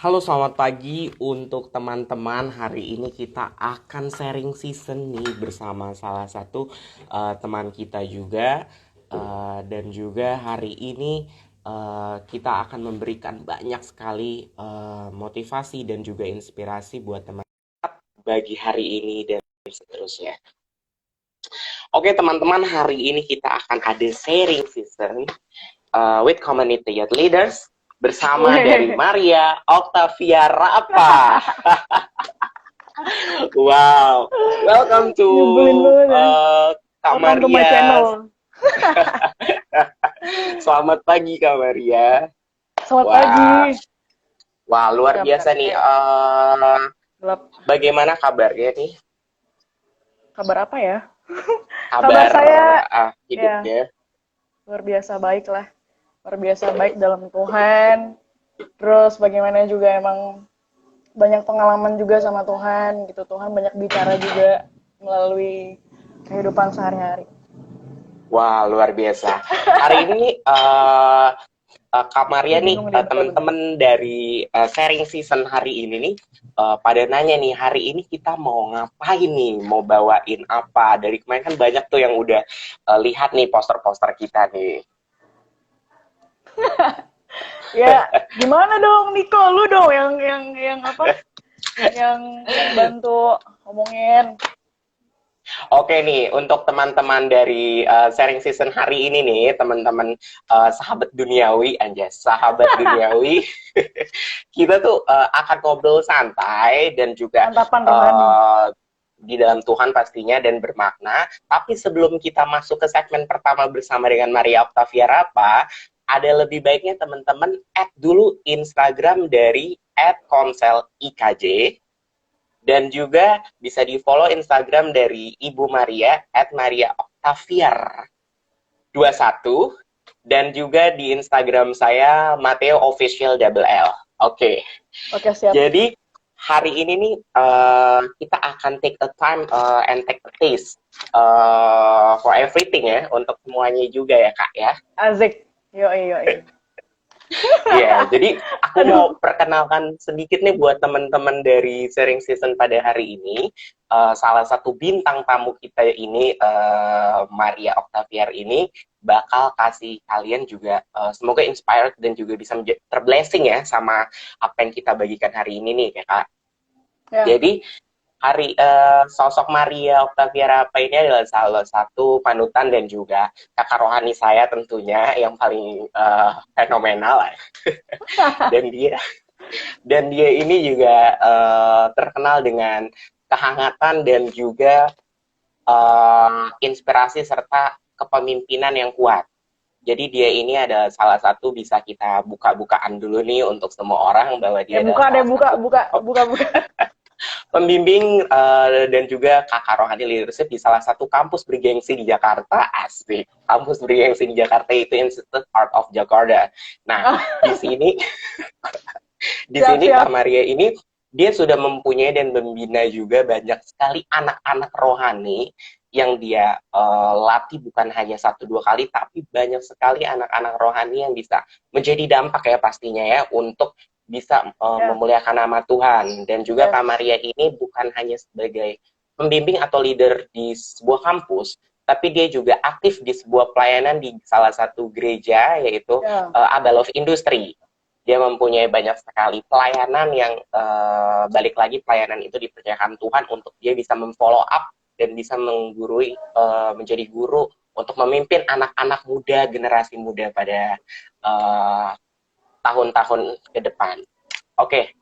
Halo, selamat pagi untuk teman-teman. Hari ini kita akan sharing season nih bersama salah satu teman kita juga. Dan juga hari ini kita akan memberikan banyak sekali motivasi dan juga inspirasi buat teman bagi hari ini dan seterusnya. Oke teman-teman, hari ini kita akan ada sharing season with community youth leaders bersama dari Weh, Maria Octavia Rapa. Wow, welcome to nyebelin banget ya. Kak Welcome to my Maria. channel. Selamat pagi Kak Maria. Selamat pagi. Wah, wah luar Bentar, bentar. biasa nih. Ayo, gelap. Bagaimana kabarnya nih? Kabar apa ya? Kabar Kabar saya, ya, hidupnya? luar biasa baik lah. Luar biasa baik dalam Tuhan. Terus bagaimana juga emang banyak pengalaman juga sama Tuhan gitu. Tuhan banyak bicara juga melalui kehidupan sehari-hari. Wah, luar biasa. Hari ini Kak Maria Gue nih, bingung deh, bentar-bentar. teman-teman dari sharing season hari ini nih, pada nanya nih, hari ini kita mau ngapain nih, mau bawain apa? Dari kemarin kan banyak tuh yang udah lihat nih poster-poster kita nih. Ya, gimana dong, Niko? Lu dong yang apa? Yang bantu ngomongin. Oke nih, untuk teman-teman dari sharing season hari ini nih, teman-teman sahabat duniawi, anjas, sahabat duniawi, kita tuh akan ngobrol santai dan juga Mantapan rohani. uh, di dalam Tuhan pastinya dan bermakna. Tapi sebelum kita masuk ke segmen pertama bersama dengan Maria Octavia Rapa, ada lebih baiknya teman-teman add dulu Instagram dari @konselikj dan juga bisa di-follow Instagram dari Ibu Maria @maria_octaviar 21 dan juga di Instagram saya Mateo Official Double L. Oke. Oke, siap. Jadi hari ini nih kita akan take a time and take a taste for everything ya untuk semuanya juga ya Kak ya. Azik. Yoi, yoi. Iya, jadi aku mau Aduh. perkenalkan sedikit nih buat teman-teman dari sharing season pada hari ini. Salah satu bintang tamu kita ini, Maria Octaviar ini, bakal kasih kalian juga semoga inspired dan juga bisa terblessing ya sama apa yang kita bagikan hari ini nih ya Kak. Ya. Jadi sosok Maria Octavia Rapa ini adalah salah satu panutan dan juga kakak rohani saya tentunya yang paling fenomenal lah. dan dia dan dia ini juga terkenal dengan kehangatan dan juga inspirasi serta kepemimpinan yang kuat. Jadi dia ini adalah salah satu bisa kita buka-bukaan dulu nih untuk semua orang bahwa Ya dia adalah buka deh, salah buka, satu buka, buka, buka. pembimbing dan juga kakak rohani leadership di salah satu kampus bergengsi di Jakarta. Asik, kampus bergengsi di Jakarta itu Institute Art of Jakarta. Nah, di sini di Siap, sini Kak siap. Maria ini dia sudah mempunyai dan membina juga banyak sekali anak-anak rohani yang dia latih bukan hanya satu dua kali tapi banyak sekali anak-anak rohani yang bisa menjadi dampak ya pastinya ya untuk bisa Ya, memuliakan nama Tuhan. Dan juga Kak yes. Maria ini bukan hanya sebagai pembimbing atau leader di sebuah kampus tapi dia juga aktif di sebuah pelayanan di salah satu gereja yaitu Ya, Abel of Industry. Dia mempunyai banyak sekali pelayanan yang balik lagi pelayanan itu dipercayakan Tuhan untuk dia bisa memfollow up dan bisa menggurui menjadi guru untuk memimpin anak-anak muda generasi muda pada tahun-tahun ke depan. Oke,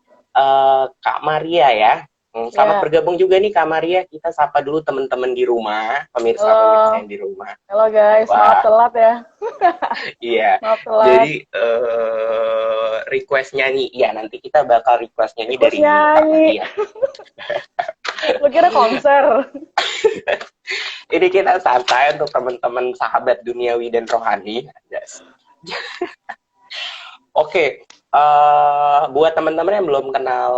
Kak Maria ya. Selamat ya. bergabung juga nih Kak Maria. Kita sapa dulu teman-teman di rumah, pemirsa-pemirsa Halo. yang di rumah. Halo guys, maaf Wah, telat ya. iya. Maaf telat. Jadi request nyanyi, ya nanti kita bakal request nyanyi Request dari Kak nyanyi. Maria. Lo kira konser? Ini kita santai untuk teman-teman sahabat duniawi dan rohani. Yes. Oke, buat teman-teman yang belum kenal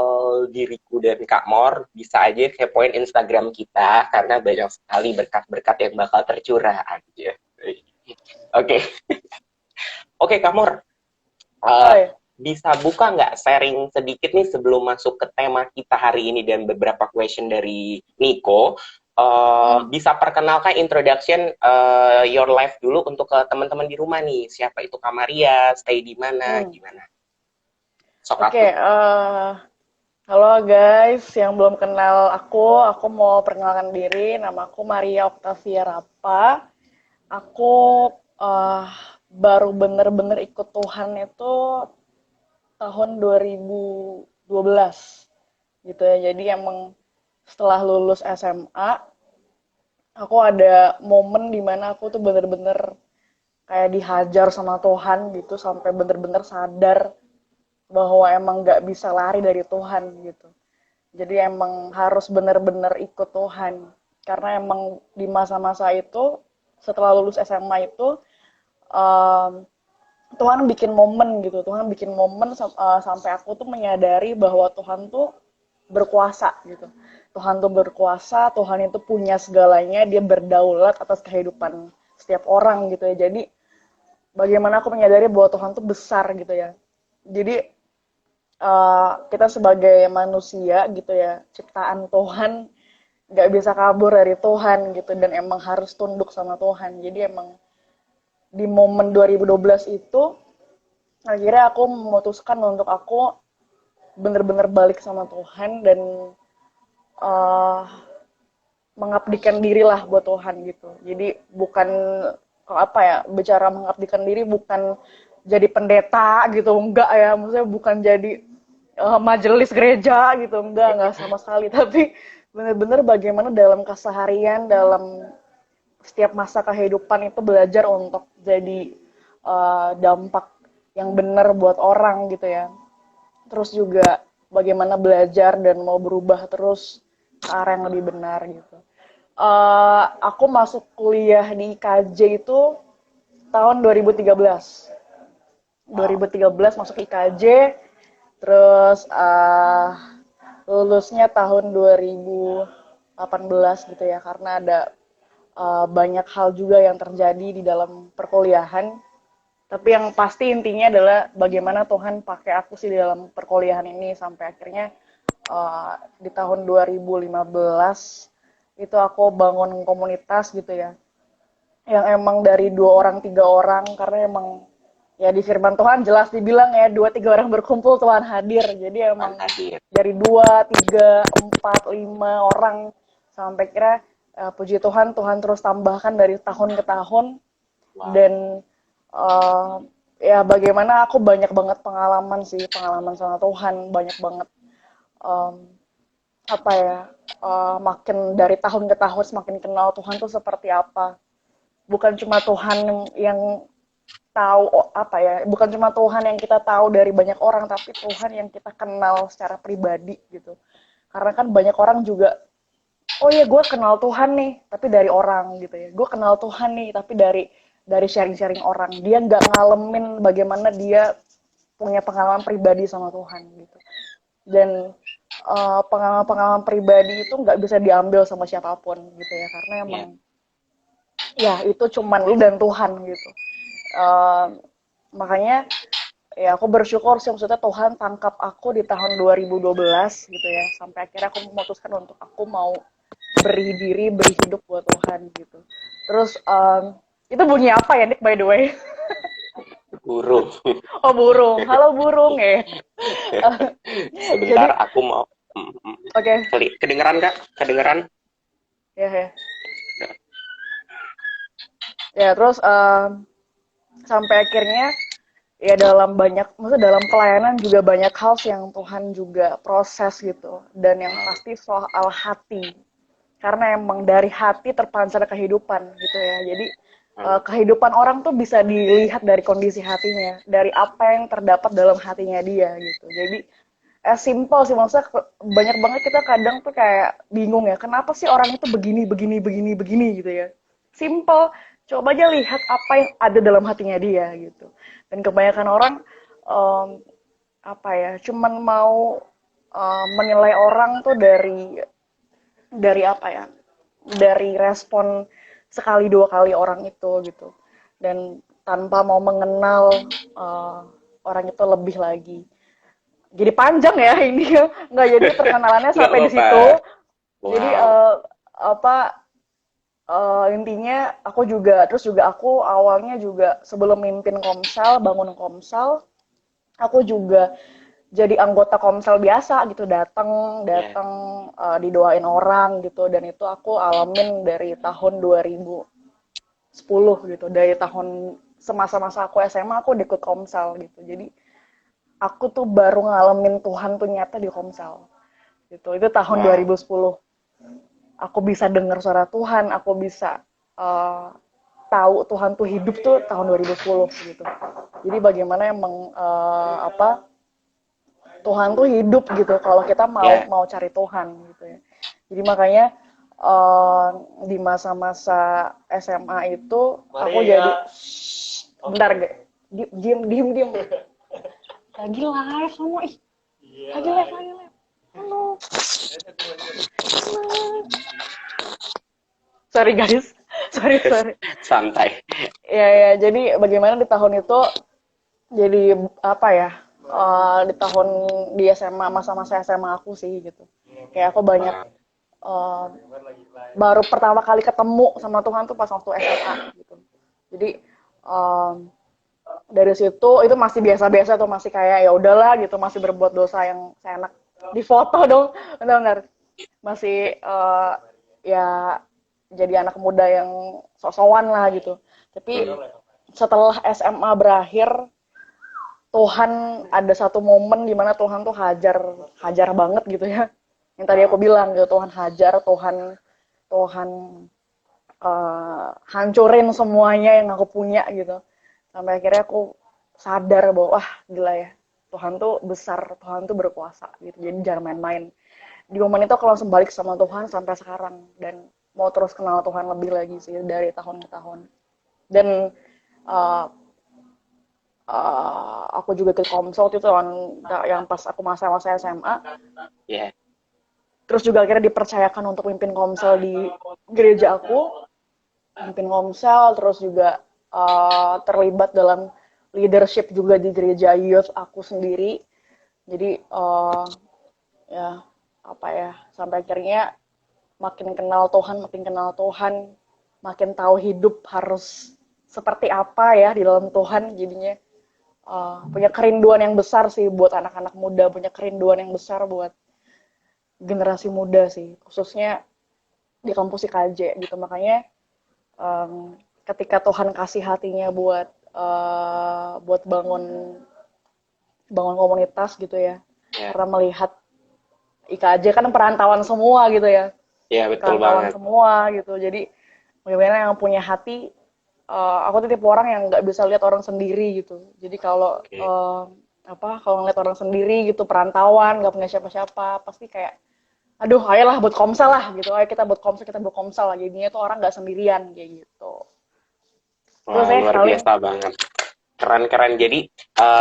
diriku dan Kak Mor, bisa aja kepoin Instagram kita karena banyak sekali berkat-berkat yang bakal tercurah aja. Oke, oke Kak Mor. Eh, Oi. bisa buka nggak sharing sedikit nih sebelum masuk ke tema kita hari ini dan beberapa question dari Nico. Hmm. Bisa perkenalkan introduction your life dulu untuk ke teman-teman di rumah nih. Siapa itu Kamaria, stay di mana, Hmm. gimana? Sok Oke, atuh. halo guys yang belum kenal aku mau perkenalkan diri. Nama aku Maria Octavia Rapa. Aku eh, baru bener-bener ikut Tuhan itu tahun 2012 gitu ya. Jadi emang setelah lulus SMA, aku ada momen dimana aku tuh bener-bener kayak dihajar sama Tuhan gitu sampai bener-bener sadar bahwa emang nggak bisa lari dari Tuhan gitu. Jadi emang harus bener-bener ikut Tuhan. Karena emang di masa-masa itu setelah lulus SMA itu um, Tuhan bikin momen gitu. Tuhan bikin momen sampai aku tuh menyadari bahwa Tuhan tuh berkuasa gitu. Tuhan tuh berkuasa, Tuhan itu punya segalanya, dia berdaulat atas kehidupan setiap orang gitu ya. Jadi bagaimana aku menyadari bahwa Tuhan tuh besar gitu ya. Jadi kita sebagai manusia gitu ya, ciptaan Tuhan nggak bisa kabur dari Tuhan gitu dan emang harus tunduk sama Tuhan. Jadi emang di momen 2012 itu akhirnya aku memutuskan untuk aku bener-bener balik sama Tuhan dan uh, mengabdikan diri lah buat Tuhan gitu. Jadi bukan apa ya, bicara mengabdikan diri bukan jadi pendeta gitu, enggak ya, maksudnya bukan jadi majelis gereja gitu, enggak sama sekali, tapi bener-bener bagaimana dalam keseharian, dalam setiap masa kehidupan itu belajar untuk jadi dampak yang benar buat orang gitu ya. Terus juga bagaimana belajar dan mau berubah terus ke arah yang lebih benar gitu. Aku masuk kuliah di IKJ itu tahun 2013. Wow. 2013 masuk IKJ, terus lulusnya tahun 2018 gitu ya, karena ada banyak hal juga yang terjadi di dalam perkuliahan. Tapi yang pasti intinya adalah bagaimana Tuhan pakai aku sih di dalam perkuliahan ini sampai akhirnya di tahun 2015 itu aku bangun komunitas gitu ya. Yang emang dari 2 orang 3 orang, karena emang ya di firman Tuhan jelas dibilang ya 2 3 orang berkumpul Tuhan hadir. Jadi Tuhan emang hadir. dari 2 3 4 5 orang sampai kira puji Tuhan, Tuhan terus tambahkan dari tahun ke tahun. Wow. Dan uh, ya bagaimana aku banyak banget pengalaman sih, pengalaman sama Tuhan banyak banget, um, apa ya, makin dari tahun ke tahun semakin kenal Tuhan tuh seperti apa. Bukan cuma Tuhan yang tahu, apa ya, bukan cuma Tuhan yang kita tahu dari banyak orang, tapi Tuhan yang kita kenal secara pribadi gitu. Karena kan banyak orang juga, oh ya gue kenal Tuhan nih tapi dari orang gitu ya, gue kenal Tuhan nih tapi dari sharing-sharing orang, dia nggak ngalamin bagaimana dia punya pengalaman pribadi sama Tuhan gitu. Dan pengalaman-pengalaman pribadi itu nggak bisa diambil sama siapapun gitu ya, karena emang Ya. ya itu cuman lu dan Tuhan gitu. Uh, Makanya ya aku bersyukur sih, maksudnya Tuhan tangkap aku di tahun 2012 gitu ya, sampai akhirnya aku memutuskan untuk aku mau beri diri, beri hidup buat Tuhan gitu. Terus itu bunyi apa ya Nick, by the way? Burung. Oh burung, halo burung ya. Sebentar Jadi aku mau. Hmm, hmm. oke, okay. Kedengeran Kak? Kedengeran? Ya ya. Ya terus sampai akhirnya ya dalam banyak, maksudnya dalam pelayanan juga banyak hal yang Tuhan juga proses gitu. Dan yang pasti soal hati, karena emang dari hati terpancar kehidupan gitu ya. Jadi kehidupan orang tuh bisa dilihat dari kondisi hatinya, dari apa yang terdapat dalam hatinya dia gitu. Jadi simple sih, maksudnya banyak banget kita kadang tuh kayak bingung ya, kenapa sih orang itu begini begini begini begini gitu ya. Simple, coba aja lihat apa yang ada dalam hatinya dia gitu. Dan kebanyakan orang um, apa ya, cuman mau menilai orang tuh dari apa ya, dari respon sekali 2 kali orang itu gitu, dan tanpa mau mengenal uh, orang itu lebih lagi. Jadi panjang ya ini ya. Nggak, jadi perkenalannya Nggak sampai di apa-apa. situ. Jadi Wow. apa intinya aku juga, terus juga aku awalnya juga sebelum mimpin Komsel, bangun Komsel, aku juga jadi anggota Komsel biasa gitu, datang Ya. datang didoain orang gitu, dan itu aku alamin dari tahun 2010 gitu, dari tahun semasa-masa aku SMA aku ikut Komsel gitu. Jadi aku tuh baru ngalamin Tuhan tuh nyata di Komsel gitu. Itu tahun Wow. 2010. Aku bisa dengar suara Tuhan, aku bisa uh, tahu Tuhan tuh hidup tuh tahun 2010 gitu. Jadi bagaimana emang Tuhan tuh hidup gitu kalau kita mau Ya. mau cari Tuhan gitu ya. Jadi makanya uh, di masa-masa SMA itu aku jadi bentar, diem diem diem, lagi live kamu, ih, lagi live, lagi live, halo, sorry guys, sorry sorry. Santai. Ya, ya, jadi bagaimana di tahun itu, jadi apa ya, di tahun di SMA, masa-masa SMA aku sih gitu. Kayak aku banyak Wow. eh, baru pertama kali ketemu sama Tuhan tuh pas waktu SMA gitu. Jadi em, dari situ itu masih biasa-biasa tuh, masih kayak ya udahlah gitu, masih berbuat dosa yang seenak di foto dong, benar-benar masih ya jadi anak muda yang sok-sokan lah gitu. Tapi Hmm. setelah SMA berakhir, Tuhan ada satu momen di mana Tuhan tuh hajar, hajar banget gitu ya. Yang tadi aku Wow. bilang gitu, Tuhan hajar, Tuhan Tuhan hancurin semuanya yang aku punya gitu. Sampai akhirnya aku sadar bahwa wah gila ya, Tuhan tuh besar, Tuhan tuh berkuasa gitu. Jadi jangan main-main. Di momen itu aku langsung balik sama Tuhan sampai sekarang, dan mau terus kenal Tuhan lebih lagi sih dari tahun ke tahun. Dan uh, aku juga ke Komsel itu kan, yang pas aku masa-masa SMA. Ya. Terus juga akhirnya dipercayakan untuk mimpin Komsel di gereja aku, mimpin Komsel, terus juga terlibat dalam leadership juga di gereja youth aku sendiri. Jadi ya apa ya, sampai akhirnya makin kenal Tuhan, makin kenal Tuhan, makin tahu hidup harus seperti apa ya di dalam Tuhan. Jadinya punya kerinduan yang besar sih buat anak-anak muda, punya kerinduan yang besar buat generasi muda sih, khususnya di kampus IKJ gitu. Makanya ketika Tuhan kasih hatinya buat bangun bangun komunitas gitu ya, Ya. karena melihat IKJ kan perantauan semua gitu ya, Ya, betul perantauan banget. semua gitu. Jadi bagaimana yang punya hati, aku tuh tipe orang yang nggak bisa lihat orang sendiri gitu. Jadi kalau Oke. kalau ngeliat orang sendiri gitu, perantauan nggak punya siapa-siapa, pasti kayak aduh ayolah buat Komsel lah gitu, ayo kita buat Komsel, kita buat Komsel lah, jadinya tuh orang nggak sendirian kayak gitu. Terus Wah, saya luar paling biasa banget. Keren-keren. Jadi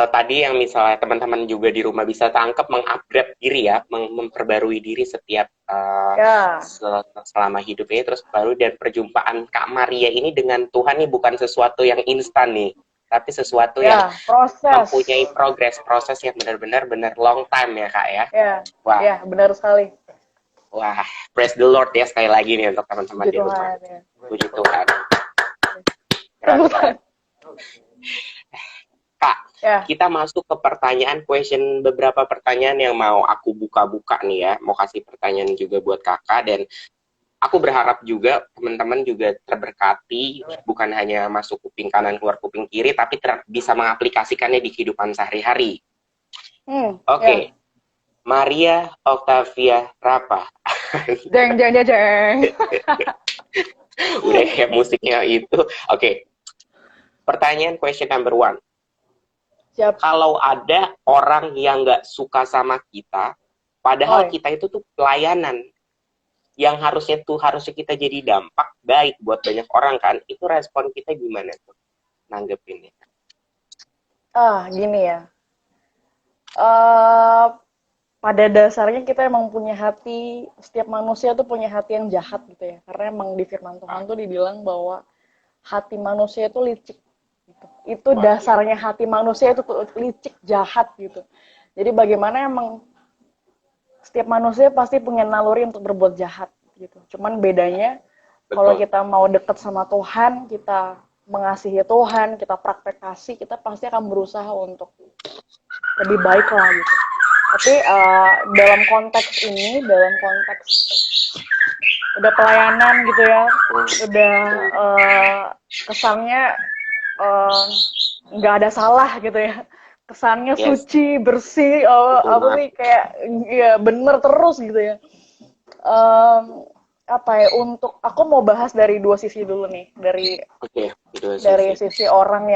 tadi yang misalnya teman-teman juga di rumah bisa tangkap, mengupgrade diri ya, memperbarui diri setiap ya, selama hidup ini, terus baru, dan perjumpaan Kak Maria ini dengan Tuhan nih bukan sesuatu yang instan nih, tapi sesuatu yang ya proses, mempunyai progres, proses yang benar-benar benar long time ya Kak ya. ya, Wah, ya benar sekali. wah, praise the Lord ya sekali lagi nih untuk teman-teman Puji di rumah. Tuhan ya. Puji Tuhan. Tepuk Keren-keren. tangan. Kak, Ya, kita masuk ke pertanyaan question, beberapa pertanyaan yang mau aku buka-buka nih ya. Mau kasih pertanyaan juga buat kakak, dan aku berharap juga teman-teman juga terberkati, bukan hanya masuk kuping kanan keluar kuping kiri, tapi bisa mengaplikasikannya di kehidupan sehari-hari. ya, Oke, Maria Octavia Rapa. jeng jeng jeng jeng. Udah kayak musiknya itu. Oke, pertanyaan question number one. Siap. Kalau ada orang yang nggak suka sama kita, padahal Oi. kita itu tuh pelayanan, yang harusnya kita jadi dampak baik buat banyak orang kan, itu respon kita gimana tuh nanggepinnya? Gini ya. eh Pada dasarnya kita emang punya hati, setiap manusia tuh punya hati yang jahat gitu ya. Karena emang di firman Tuhan tuh dibilang bahwa hati manusia itu licik. Itu dasarnya hati manusia itu tuh licik, jahat gitu. Jadi bagaimana emang setiap manusia pasti punya naluri untuk berbuat jahat gitu. Cuman bedanya kalau Betul. kita mau deket sama Tuhan, kita mengasihi Tuhan, kita praktekasi, kita pasti akan berusaha untuk lebih baik lah gitu. Tapi dalam konteks ini, dalam konteks udah pelayanan gitu ya, udah kesannya eh, nggak ada salah gitu ya, kesannya Yes, suci bersih, betul apa banget. sih kayak ya bener terus gitu ya. Em, apa ya, untuk aku mau bahas dari dua sisi dulu nih, dari Oke, dua dari sisi. sisi orang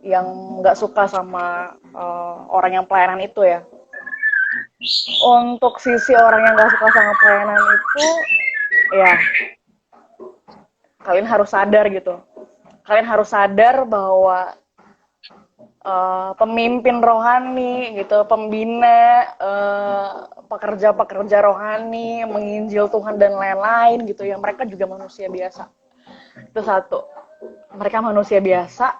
yang nggak suka sama orang yang pelayanan itu ya. Untuk sisi orang yang nggak suka sama pelayanan itu, ya kalian harus sadar gitu. Kalian harus sadar bahwa pemimpin rohani gitu, pembina, pekerja-pekerja rohani, menginjil Tuhan dan lain-lain gitu ya, mereka juga manusia biasa. Itu satu. Mereka manusia biasa,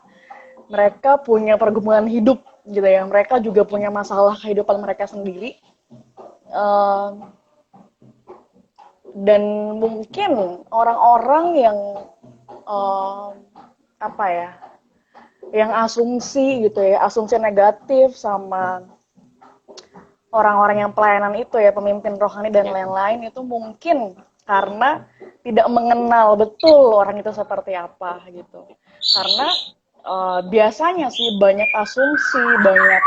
mereka punya pergumulan hidup gitu ya, mereka juga punya masalah kehidupan mereka sendiri. Eh, dan mungkin orang-orang yang eh, apa ya, yang asumsi gitu ya, asumsi negatif sama orang-orang yang pelayanan itu ya, pemimpin rohani dan Ya, lain-lain, itu mungkin karena tidak mengenal betul orang itu seperti apa gitu. Karena biasanya sih banyak asumsi, banyak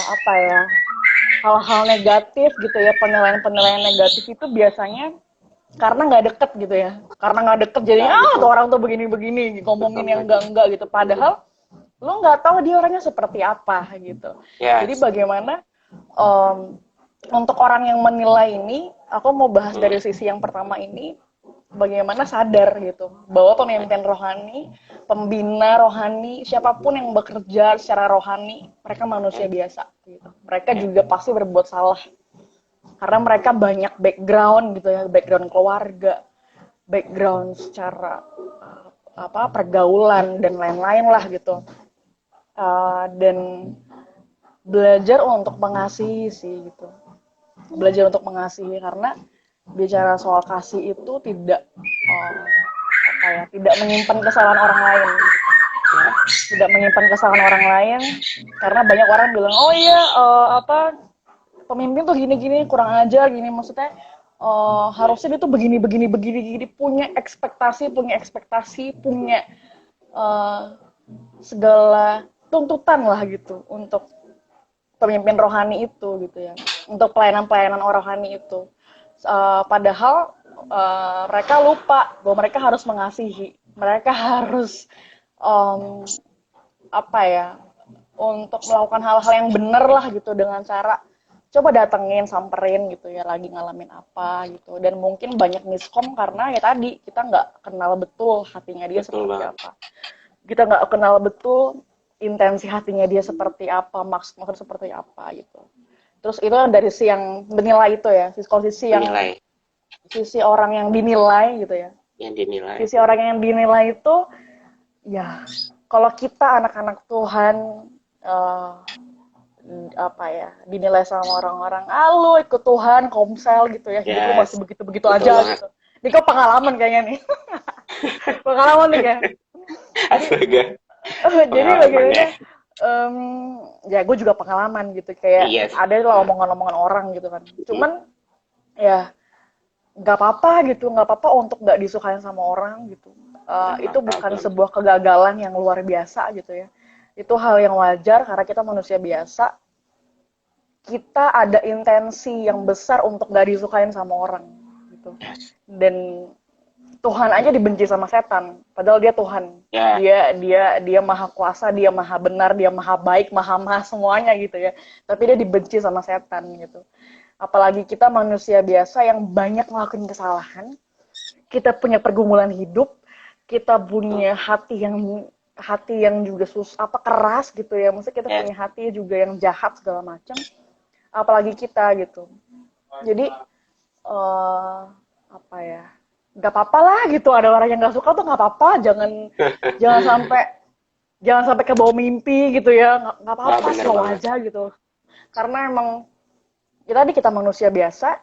apa ya, hal-hal negatif gitu ya, penilaian-penilaian negatif itu biasanya karena nggak deket gitu ya, karena nggak deket jadinya tuh betul. orang tuh begini-begini ngomongin Betul yang banget. enggak gitu, padahal lo nggak tahu dia orangnya seperti apa gitu. Jadi Yes. bagaimana um, untuk orang yang menilai ini, aku mau bahas Hmm. dari sisi yang pertama ini, bagaimana sadar gitu bahwa pemimpin rohani, pembina rohani, siapapun yang bekerja secara rohani, mereka manusia Ya, biasa gitu. Mereka ya, juga pasti berbuat salah karena mereka banyak background gitu ya, background keluarga, background secara apa, pergaulan dan lain-lain lah gitu. Dan belajar untuk mengasihi sih gitu, belajar untuk mengasihi, karena bicara soal kasih itu tidak apa ya, tidak menyimpan kesalahan orang lain gitu. Tidak menyimpan kesalahan orang lain, karena banyak orang bilang oh iya apa, pemimpin tuh gini-gini kurang ajar gini, maksudnya harusnya dia tuh begini begini begini gini, punya ekspektasi, punya uh, segala tuntutan lah gitu untuk pemimpin rohani itu gitu ya, untuk pelayanan-pelayanan orang rohani itu. Padahal mereka lupa bahwa mereka harus mengasihi, mereka harus um, apa ya, untuk melakukan hal-hal yang benar lah gitu, dengan cara coba datengin, samperin gitu ya, lagi ngalamin apa gitu. Dan mungkin banyak miskom karena ya tadi kita nggak kenal betul hatinya dia betul seperti banget. apa, kita nggak kenal betul intensi hatinya dia seperti apa, maksud seperti apa gitu. Terus itu dari si yang menilai itu ya, kalau Menilai sisi orang yang dinilai gitu ya, yang dinilai. sisi orang yang dinilai itu ya, kalau kita anak-anak Tuhan eh, apa ya, dinilai sama orang-orang, ah lu ikut Tuhan komsel gitu ya, hidup lu masih Yes, begitu-begitu betul aja banget. gitu. Ini kok pengalaman kayaknya nih. Pengalaman nih kayak. Jadi Astaga, jadi pengalamannya. bagaimana, em, ya gue juga pengalaman gitu, kayak Yes, ada lah omongan-omongan orang gitu kan, cuman ya nggak apa-apa gitu, nggak apa-apa untuk nggak disukain sama orang gitu. no Itu bukan problem. sebuah kegagalan yang luar biasa gitu ya, itu hal yang wajar karena kita manusia biasa, kita ada intensi yang besar untuk nggak disukain sama orang gitu. Yes. Dan Tuhan aja dibenci sama setan, padahal dia Tuhan. Ya, Dia maha kuasa, dia maha benar, dia maha baik, maha maha semuanya gitu ya. Tapi dia dibenci sama setan gitu. Apalagi kita manusia biasa yang banyak ngelakuin kesalahan, kita punya pergumulan hidup, kita betul. punya hati yang juga apa, keras gitu ya. Maksudnya kita Yes, punya hati juga yang jahat segala macam. Apalagi kita gitu. Jadi apa ya, nggak apa-apa lah gitu, ada orang yang nggak suka tuh nggak apa-apa, jangan jangan sampai jangan sampai ke bawah mimpi gitu ya, nggak Wah, apa-apa, bener slow banget. aja gitu. Karena emang kita manusia biasa,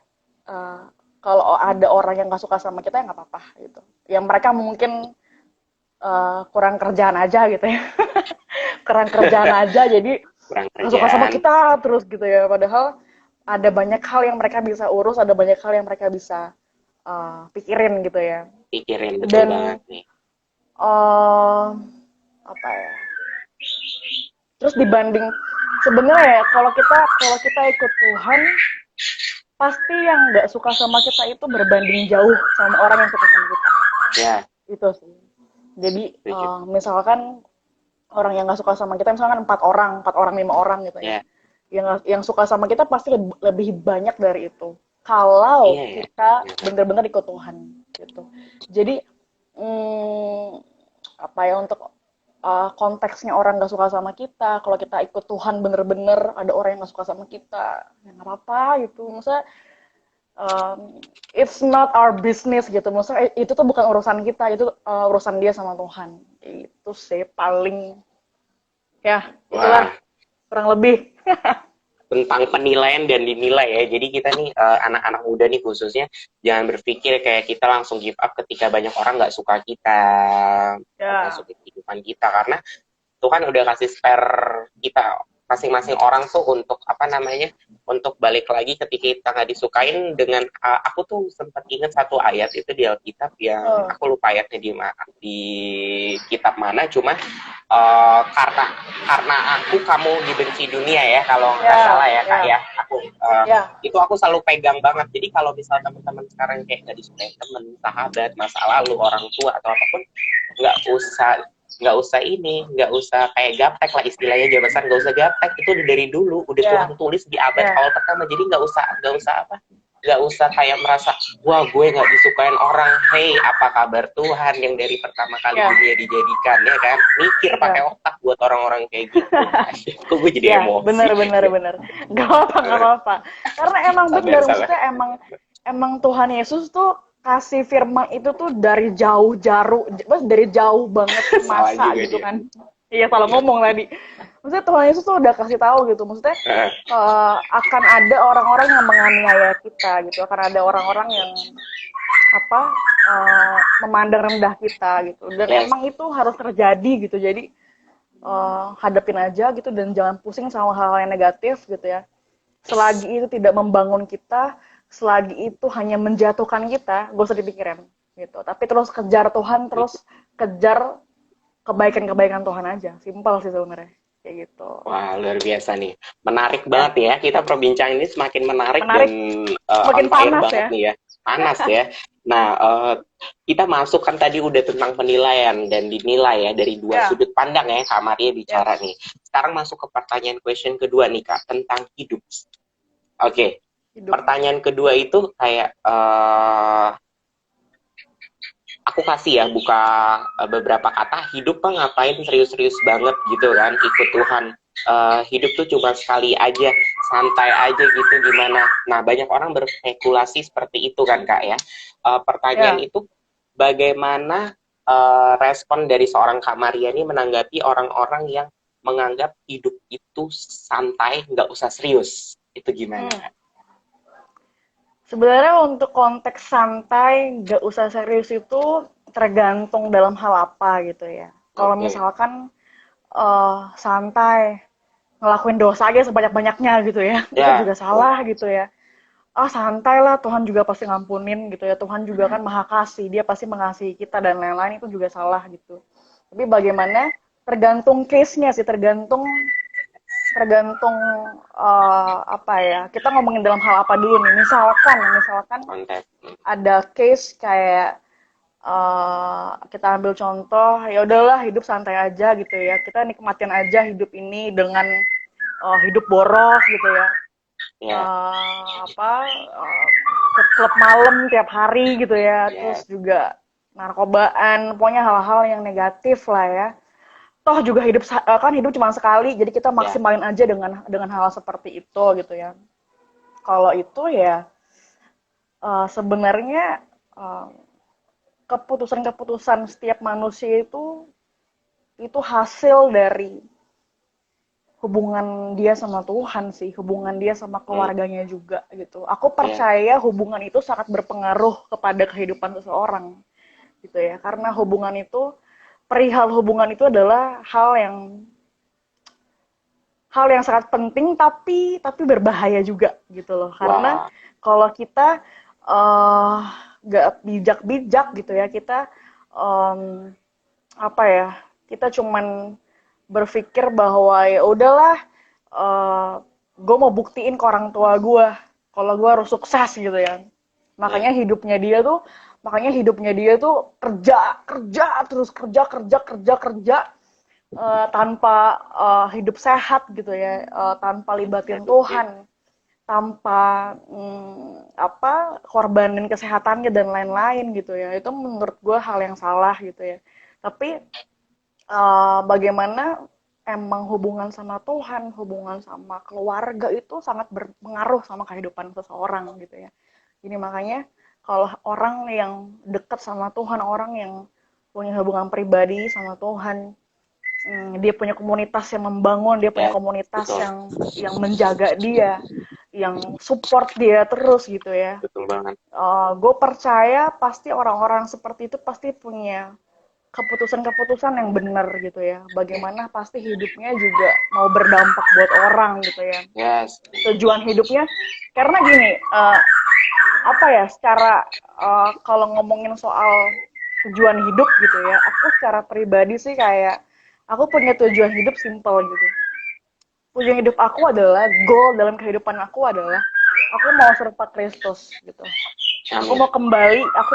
eh, kalau ada orang yang nggak suka sama kita ya nggak apa-apa gitu. Yang mereka mungkin kurang kerjaan aja gitu ya, kurang kerjaan aja, jadi Kurang nggak suka sama kerjaan, kita terus gitu ya. Padahal ada banyak hal yang mereka bisa urus, ada banyak hal yang mereka bisa pikirin gitu ya. pikirin betul banget Dan nih. eh apa ya? Terus dibanding sebenarnya ya, kalau kita ikut Tuhan, pasti yang nggak suka sama kita itu berbanding jauh sama orang yang suka sama kita. Ya, Itu sih. Jadi setuju. misalkan orang yang nggak suka sama kita, misalkan empat orang, 5 orang gitu ya. Ya, Yang suka sama kita pasti lebih banyak dari itu. Kalau iya ya, kita ternyata. benar-benar ikut Tuhan gitu. Jadi hmm, apa ya, untuk konteksnya orang nggak suka sama kita, kalau kita ikut Tuhan bener-bener ada orang yang nggak suka sama kita, ya nggak apa-apa gitu. Maksudnya it's not our business gitu. Maksudnya itu tuh bukan urusan kita, itu urusan dia sama Tuhan. Itu sih paling, ya itulah Wah, kurang lebih. tentang penilaian dan dinilai ya. Jadi kita nih anak-anak muda nih khususnya jangan berpikir kayak kita langsung give up ketika banyak orang nggak suka kita, nggak Ya, masuk ke kehidupan kita karena Tuhan udah kasih spare kita masing-masing orang tuh untuk apa namanya untuk balik lagi ketika kita nggak disukain dengan aku tuh sempat ingat satu ayat itu di Alkitab yang oh, aku lupa ayatnya di kitab mana cuma karena aku kamu dibenci dunia ya kalau nggak salah ya, ya kak ya, ya aku ya, itu aku selalu pegang banget jadi kalau misal teman-teman sekarang kayak nggak disukai temen sahabat masa lalu orang tua atau apapun nggak usah nggak usah kayak gaptek lah istilahnya jabasan nggak usah gaptek itu udah dari dulu udah Tuhan ya, tulis di abad ya, awal pertama jadi nggak usah apa nggak usah kayak merasa wah gue nggak disukain orang hey apa kabar Tuhan yang dari pertama kali ya, dunia dijadikan ya kan mikir pakai ya, otak buat orang-orang kayak gitu kok gue jadi ya, emosi benar, benar, benar. Gak apa, gak apa-apa. Karena emang sabar benar, sabar maksudnya emang Tuhan Yesus tuh kasih firman itu tuh dari jauh jaru, dari jauh banget salah masa juga gitu dia kan. Iya, salah ngomong tadi. Maksudnya Tuhan Yesus tuh udah kasih tahu gitu. Maksudnya akan ada orang-orang yang menganiaya kita gitu, akan ada orang-orang yang apa memandang rendah kita gitu. Dan yes emang itu harus terjadi gitu. Jadi hadapin aja gitu dan jangan pusing sama hal-hal yang negatif gitu ya. Selagi itu tidak membangun kita, selagi itu hanya menjatuhkan kita, gak usah dipikirin gitu. Tapi terus kejar Tuhan, terus kejar kebaikan-kebaikan Tuhan aja. Simpel sih sebenarnya kayak gitu. Wah, luar biasa nih. Menarik banget Ya, ya. Kita perbincangan ini semakin menarik dan menarik, on semakin fire panas banget ya. nih ya. Panas ya. Nah, kita masuk kan tadi udah tentang penilaian dan dinilai ya dari dua Ya, sudut pandang ya Kak Maria bicara yes. nih. Sekarang masuk ke pertanyaan question kedua nih Kak, tentang hidup. Oke, Hidup. pertanyaan kedua itu kayak aku kasih ya buka beberapa kata hidup kan ngapain serius-serius banget gitu kan ikut Tuhan hidup tuh cuma sekali aja santai aja gitu gimana nah banyak orang berspekulasi seperti itu kan kak ya pertanyaan Ya. itu bagaimana respon dari seorang Kak Maria ini menanggapi orang-orang yang menganggap hidup itu santai nggak usah serius itu gimana Hmm. kak? Sebenarnya untuk konteks santai, nggak usah serius itu tergantung dalam hal apa gitu ya. Kalau Oke misalkan santai, ngelakuin dosa aja sebanyak-banyaknya gitu ya, itu ya juga salah gitu ya. Ah santai lah, Tuhan juga pasti ngampunin gitu ya. Tuhan juga kan maha kasih, dia pasti mengasihi kita dan lain-lain, itu juga salah gitu. Tapi bagaimana, tergantung case-nya sih, tergantung tergantung apa ya, kita ngomongin dalam hal apa dulu nih. Misalkan konten ada case kayak kita ambil contoh, ya udahlah hidup santai aja gitu ya, kita nikmatin aja hidup ini dengan hidup boros gitu ya, ya apa ke klub malam tiap hari gitu ya, ya terus juga narkobaan, pokoknya hal-hal yang negatif lah ya. Toh juga kan hidup cuma sekali, jadi kita ya maksimalin aja dengan hal seperti itu gitu ya. Kalau itu ya sebenarnya eh, keputusan-keputusan setiap manusia itu itu hasil dari hubungan dia sama Tuhan sih, hubungan dia sama Hmm, keluarganya juga gitu. Aku ya, percaya hubungan itu sangat berpengaruh kepada kehidupan seseorang gitu ya. Karena perihal hubungan itu adalah hal yang sangat penting tapi berbahaya juga gitu loh. Karena wah, kalau kita eh nggak bijak-bijak gitu ya, kita em, apa ya, kita cuman berpikir bahwa ya udahlah, gue mau buktiin ke orang tua gue kalau gue harus sukses gitu ya. ya, Makanya hidupnya dia tuh makanya hidupnya dia tuh kerja kerja terus kerja kerja kerja kerja, tanpa hidup sehat gitu ya, tanpa libatin produktif, Tuhan, tanpa korbanin kesehatannya dan lain-lain gitu ya. Itu menurut gue hal yang salah gitu ya. Tapi bagaimana emang hubungan sama Tuhan, hubungan sama keluarga itu sangat berpengaruh sama kehidupan seseorang gitu ya. Jadi makanya kalau orang yang dekat sama Tuhan, orang yang punya hubungan pribadi sama Tuhan, dia punya komunitas yang membangun, dia punya ya, komunitas betul, yang menjaga dia, yang support dia terus gitu ya. betul banget. Gue percaya pasti orang-orang seperti itu pasti punya keputusan-keputusan yang benar gitu ya. Bagaimana pasti hidupnya juga mau berdampak buat orang gitu ya. Yes, Tujuan hidupnya, karena gini, apa ya, kalau ngomongin soal tujuan hidup gitu ya, aku secara pribadi sih kayak, aku punya tujuan hidup simple gitu. Tujuan hidup aku adalah, goal dalam kehidupan aku adalah, aku mau serupa Kristus gitu. amin. Aku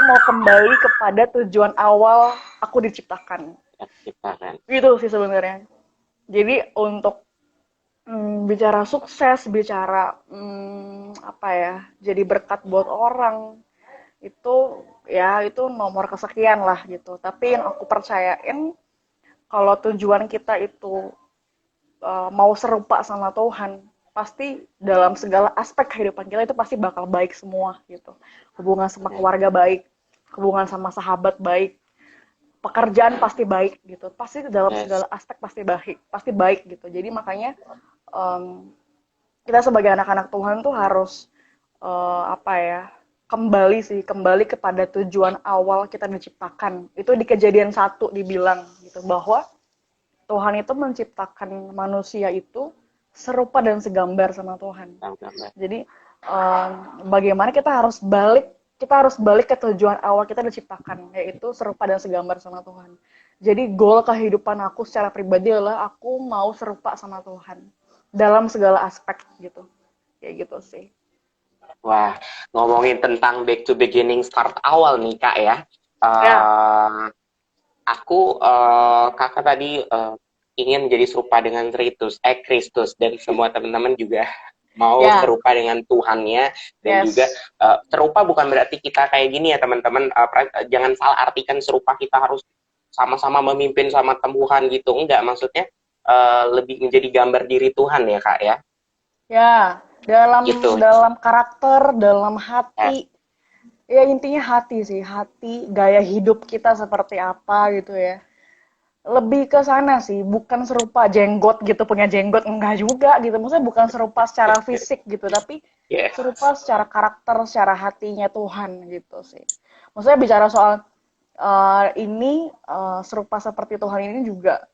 mau kembali kepada tujuan awal aku diciptakan. Ya, kita kan. Gitu sih sebenarnya. Jadi untuk bicara sukses, bicara apa ya, jadi berkat buat orang itu, ya itu nomor kesekian lah gitu. Tapi yang aku percayain, kalau tujuan kita itu mau serupa sama Tuhan, pasti dalam segala aspek kehidupan kita itu pasti bakal baik semua gitu. Hubungan sama Ya, keluarga baik, hubungan sama sahabat baik, pekerjaan pasti baik gitu. Pasti dalam yes, segala aspek pasti baik gitu. Jadi makanya em, kita sebagai anak-anak Tuhan tuh harus apa ya, kembali kepada tujuan awal kita diciptakan. Itu di Kejadian 1 dibilang gitu, bahwa Tuhan itu menciptakan manusia itu serupa dan segambar sama Tuhan. gambar. Jadi bagaimana kita harus balik ke tujuan awal kita diciptakan, yaitu serupa dan segambar sama Tuhan. Jadi goal kehidupan aku secara pribadi adalah aku mau serupa sama Tuhan dalam segala aspek gitu. Kayak gitu sih. Wah, ngomongin tentang back to beginning start awal nih Kak ya. Ya, Eh, Kakak tadi ingin menjadi serupa dengan Kristus dan semua teman-teman juga mau ya, serupa dengan Tuhannya dan juga yes. serupa bukan berarti kita kayak gini ya teman-teman. Jangan salah artikan serupa kita harus sama-sama memimpin sama Tuhan gitu. Enggak, maksudnya lebih menjadi gambar diri Tuhan ya Kak ya. Ya, dalam Gitu. dalam karakter, dalam Ya, hati. Ya intinya hati sih, hati, gaya hidup kita seperti apa gitu ya. Lebih ke sana sih, bukan serupa jenggot gitu, punya jenggot enggak juga gitu. Maksudnya bukan serupa secara fisik gitu, tapi ya, serupa secara karakter, secara hatinya Tuhan gitu sih. Maksudnya bicara soal serupa seperti Tuhan ini juga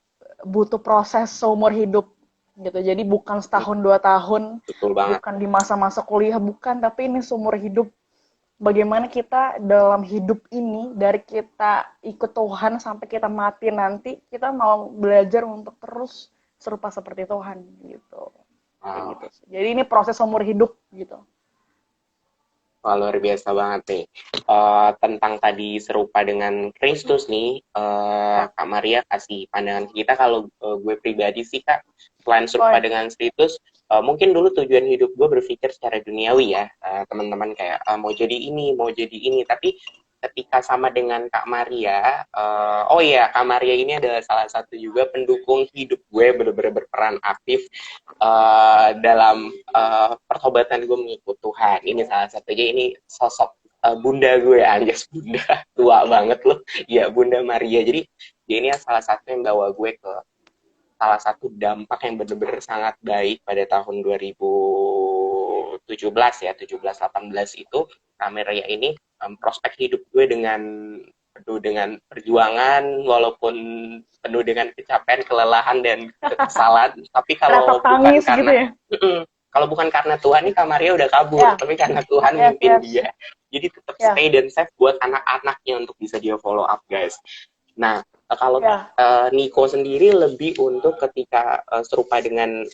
butuh proses seumur hidup gitu. Jadi bukan setahun 2 tahun, betul banget. bukan di masa-masa kuliah, bukan, tapi ini seumur hidup. Bagaimana kita dalam hidup ini, dari kita ikut Tuhan sampai kita mati nanti, kita mau belajar untuk terus serupa seperti Tuhan gitu. Kayak Wow. gitu sih. Jadi ini proses seumur hidup gitu. Wah, luar biasa banget nih. Tentang tadi serupa dengan Kristus nih, Ya. Kak Maria kasih pandangan kita. Kalau gue pribadi sih Kak, selain serupa Oi. dengan Kristus, mungkin dulu tujuan hidup gue berpikir secara duniawi ya, teman-teman kayak mau jadi ini, mau jadi ini. Tapi ketika sama dengan Kak Maria, oh iya Kak Maria ini adalah salah satu juga pendukung hidup gue, benar-benar berperan aktif dalam pertobatan gue mengikut Tuhan. Ini salah satunya, ini sosok bunda gue, anjas bunda tua banget loh. Ya, Bunda Maria. Jadi dia ini salah satu yang bawa gue ke salah satu dampak yang benar-benar sangat baik pada tahun 2017 ya, 17-18 itu. Maria ini prospek hidup gue dengan penuh dengan perjuangan, walaupun penuh dengan capaian, kelelahan, dan kesalahan. Tapi Retak kalau bukan tangis gitu karena ya. kalau bukan karena Tuhan nih, Kak Maria udah kabur, Ya, tapi karena Tuhan yes, mimpin yes. dia. Jadi tetap Ya, stay dan save buat anak-anaknya untuk bisa dia follow up, guys. Nah, kalau ya, Niko sendiri lebih untuk ketika serupa dengan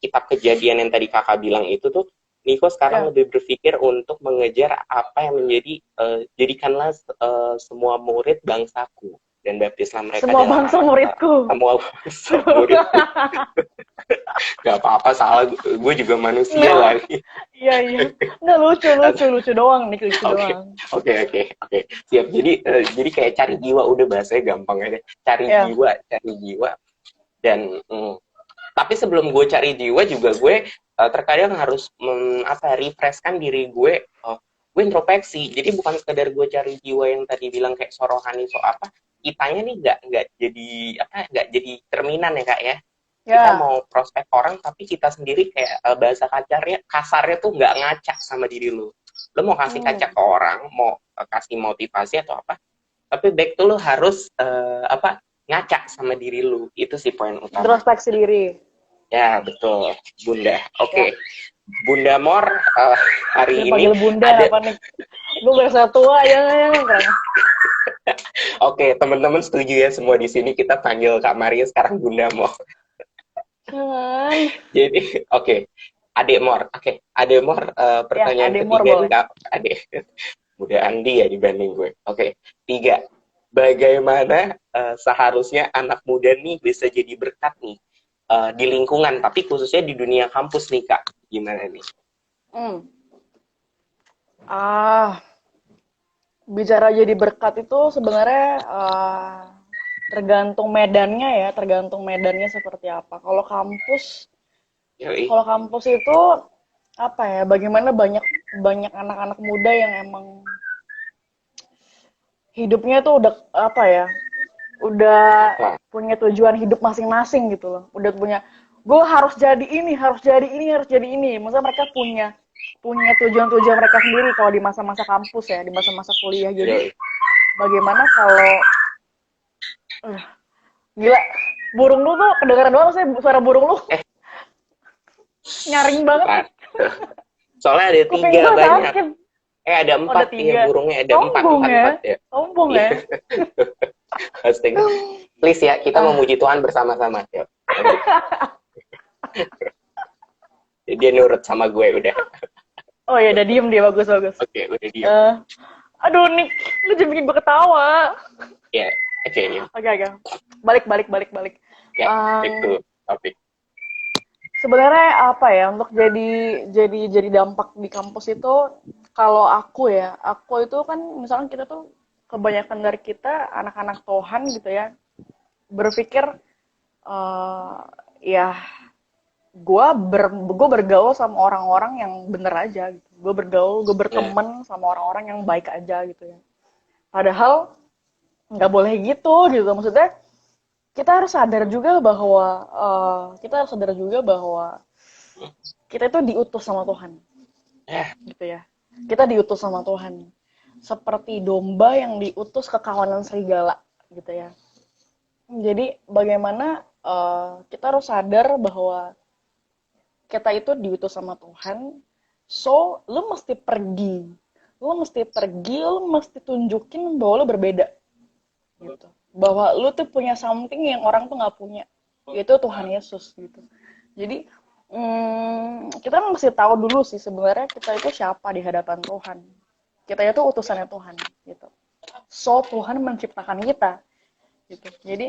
kitab Kejadian yang tadi kakak bilang itu tuh, Niko sekarang ya. lebih berpikir untuk mengejar apa yang menjadi jadikanlah semua murid bangsaku dan baptislah mereka Semua dalam bangsa nama muridku. semua bangsa murid. Gak apa-apa, salah, gue juga manusia Nah, lagi. iya, iya. Nggak, lucu doang nih, lucu Oke, doang. oke, siap. Jadi kayak cari jiwa, udah bahasanya gampang aja. Ya, Cari jiwa. Dan tapi sebelum gue cari jiwa juga, gue terkadang harus refreshkan diri gue. Gue introspeksi. Jadi bukan sekedar gue cari jiwa yang tadi bilang kayak sorohani so apa. Kitanya nih nggak jadi cerminan ya kak ya. Kita ya. mau prospek orang, tapi kita sendiri kayak bahasa kasarnya tuh nggak ngaca sama diri lu. Lu mau kasih kaca Hmm. ke orang, mau kasih motivasi atau apa, tapi back tuh lu harus ngaca sama diri lu. Itu sih poin utama. Introspeksi diri. Ya betul, Bunda. Ya. Oke. Bunda Mor, hari Jadi ini panggil bunda ada. apa nih? Gue berasa tua ya, keren. Oke, teman-teman setuju ya semua di sini, kita panggil Kak Maria sekarang Bunda Mor. Jangan. Jadi, oke. Adik Mor. Oke, Adik Mor, Ya, pertanyaan Ademor ketiga nih boleh. Kak. Adik. Udah Andi ya dibanding gue. Oke. Tiga. Bagaimana seharusnya anak muda nih bisa jadi berkat nih di lingkungan, tapi khususnya di dunia kampus nih Kak. Gimana nih? Hmm. Ah, bicara jadi berkat itu sebenarnya tergantung medannya ya, tergantung medannya seperti apa. Yoi. Kalau kampus itu apa ya? Bagaimana banyak banyak anak-anak muda yang emang hidupnya tuh udah apa ya? Udah Wah, punya tujuan hidup masing-masing gitu loh. Udah punya, gue harus jadi ini, harus jadi ini, harus jadi ini. Maksudnya mereka punya punya tujuan-tujuan mereka sendiri kalau di masa-masa kampus ya, di masa-masa kuliah. Jadi yoi. bagaimana kalau gila, burung lu tuh kedengeran doang sih suara burung lu. Eh, Nyaring banget nih. Pak. Soalnya ada Kuping tiga gue banyak. sakit. Ada Oh, ada empat, iya, tiga. burungnya ada empat, Sombong empat, ya. empat ya. Sombong Iya, ya. astaga. Please ya, kita Ah, memuji Tuhan bersama-sama. Ya, lanjut. Dia nurut sama gue udah. oh ya, udah diem dia, bagus bagus. Oke, udah diam. Eh, aduh Nick, lu jangan bikin gue ketawa. Ya, oke, ya. Oke oke. Balik balik balik balik. Ya, back to topik. Sebenarnya apa ya, untuk jadi dampak di kampus itu, kalau aku itu kan misalnya kita tuh kebanyakan dari kita anak-anak Tuhan gitu ya, berpikir eh ya gue bergaul sama orang-orang yang bener aja gitu. Gue Ya, berteman sama orang-orang yang baik aja gitu ya. Padahal nggak boleh gitu maksudnya. Kita harus sadar juga bahwa kita itu diutus sama Tuhan, ya, gitu ya. Kita diutus sama Tuhan, seperti domba yang diutus ke kawanan serigala, gitu ya. Jadi bagaimana kita harus sadar bahwa kita itu diutus sama Tuhan, so lu mesti tunjukin bahwa lu berbeda, gitu. Bahwa lu tuh punya something yang orang tuh nggak punya, yaitu Tuhan Yesus gitu. Jadi kita mesti tahu dulu sih sebenarnya kita itu siapa di hadapan Tuhan. Kita itu utusannya Tuhan gitu. So Tuhan menciptakan kita gitu. Jadi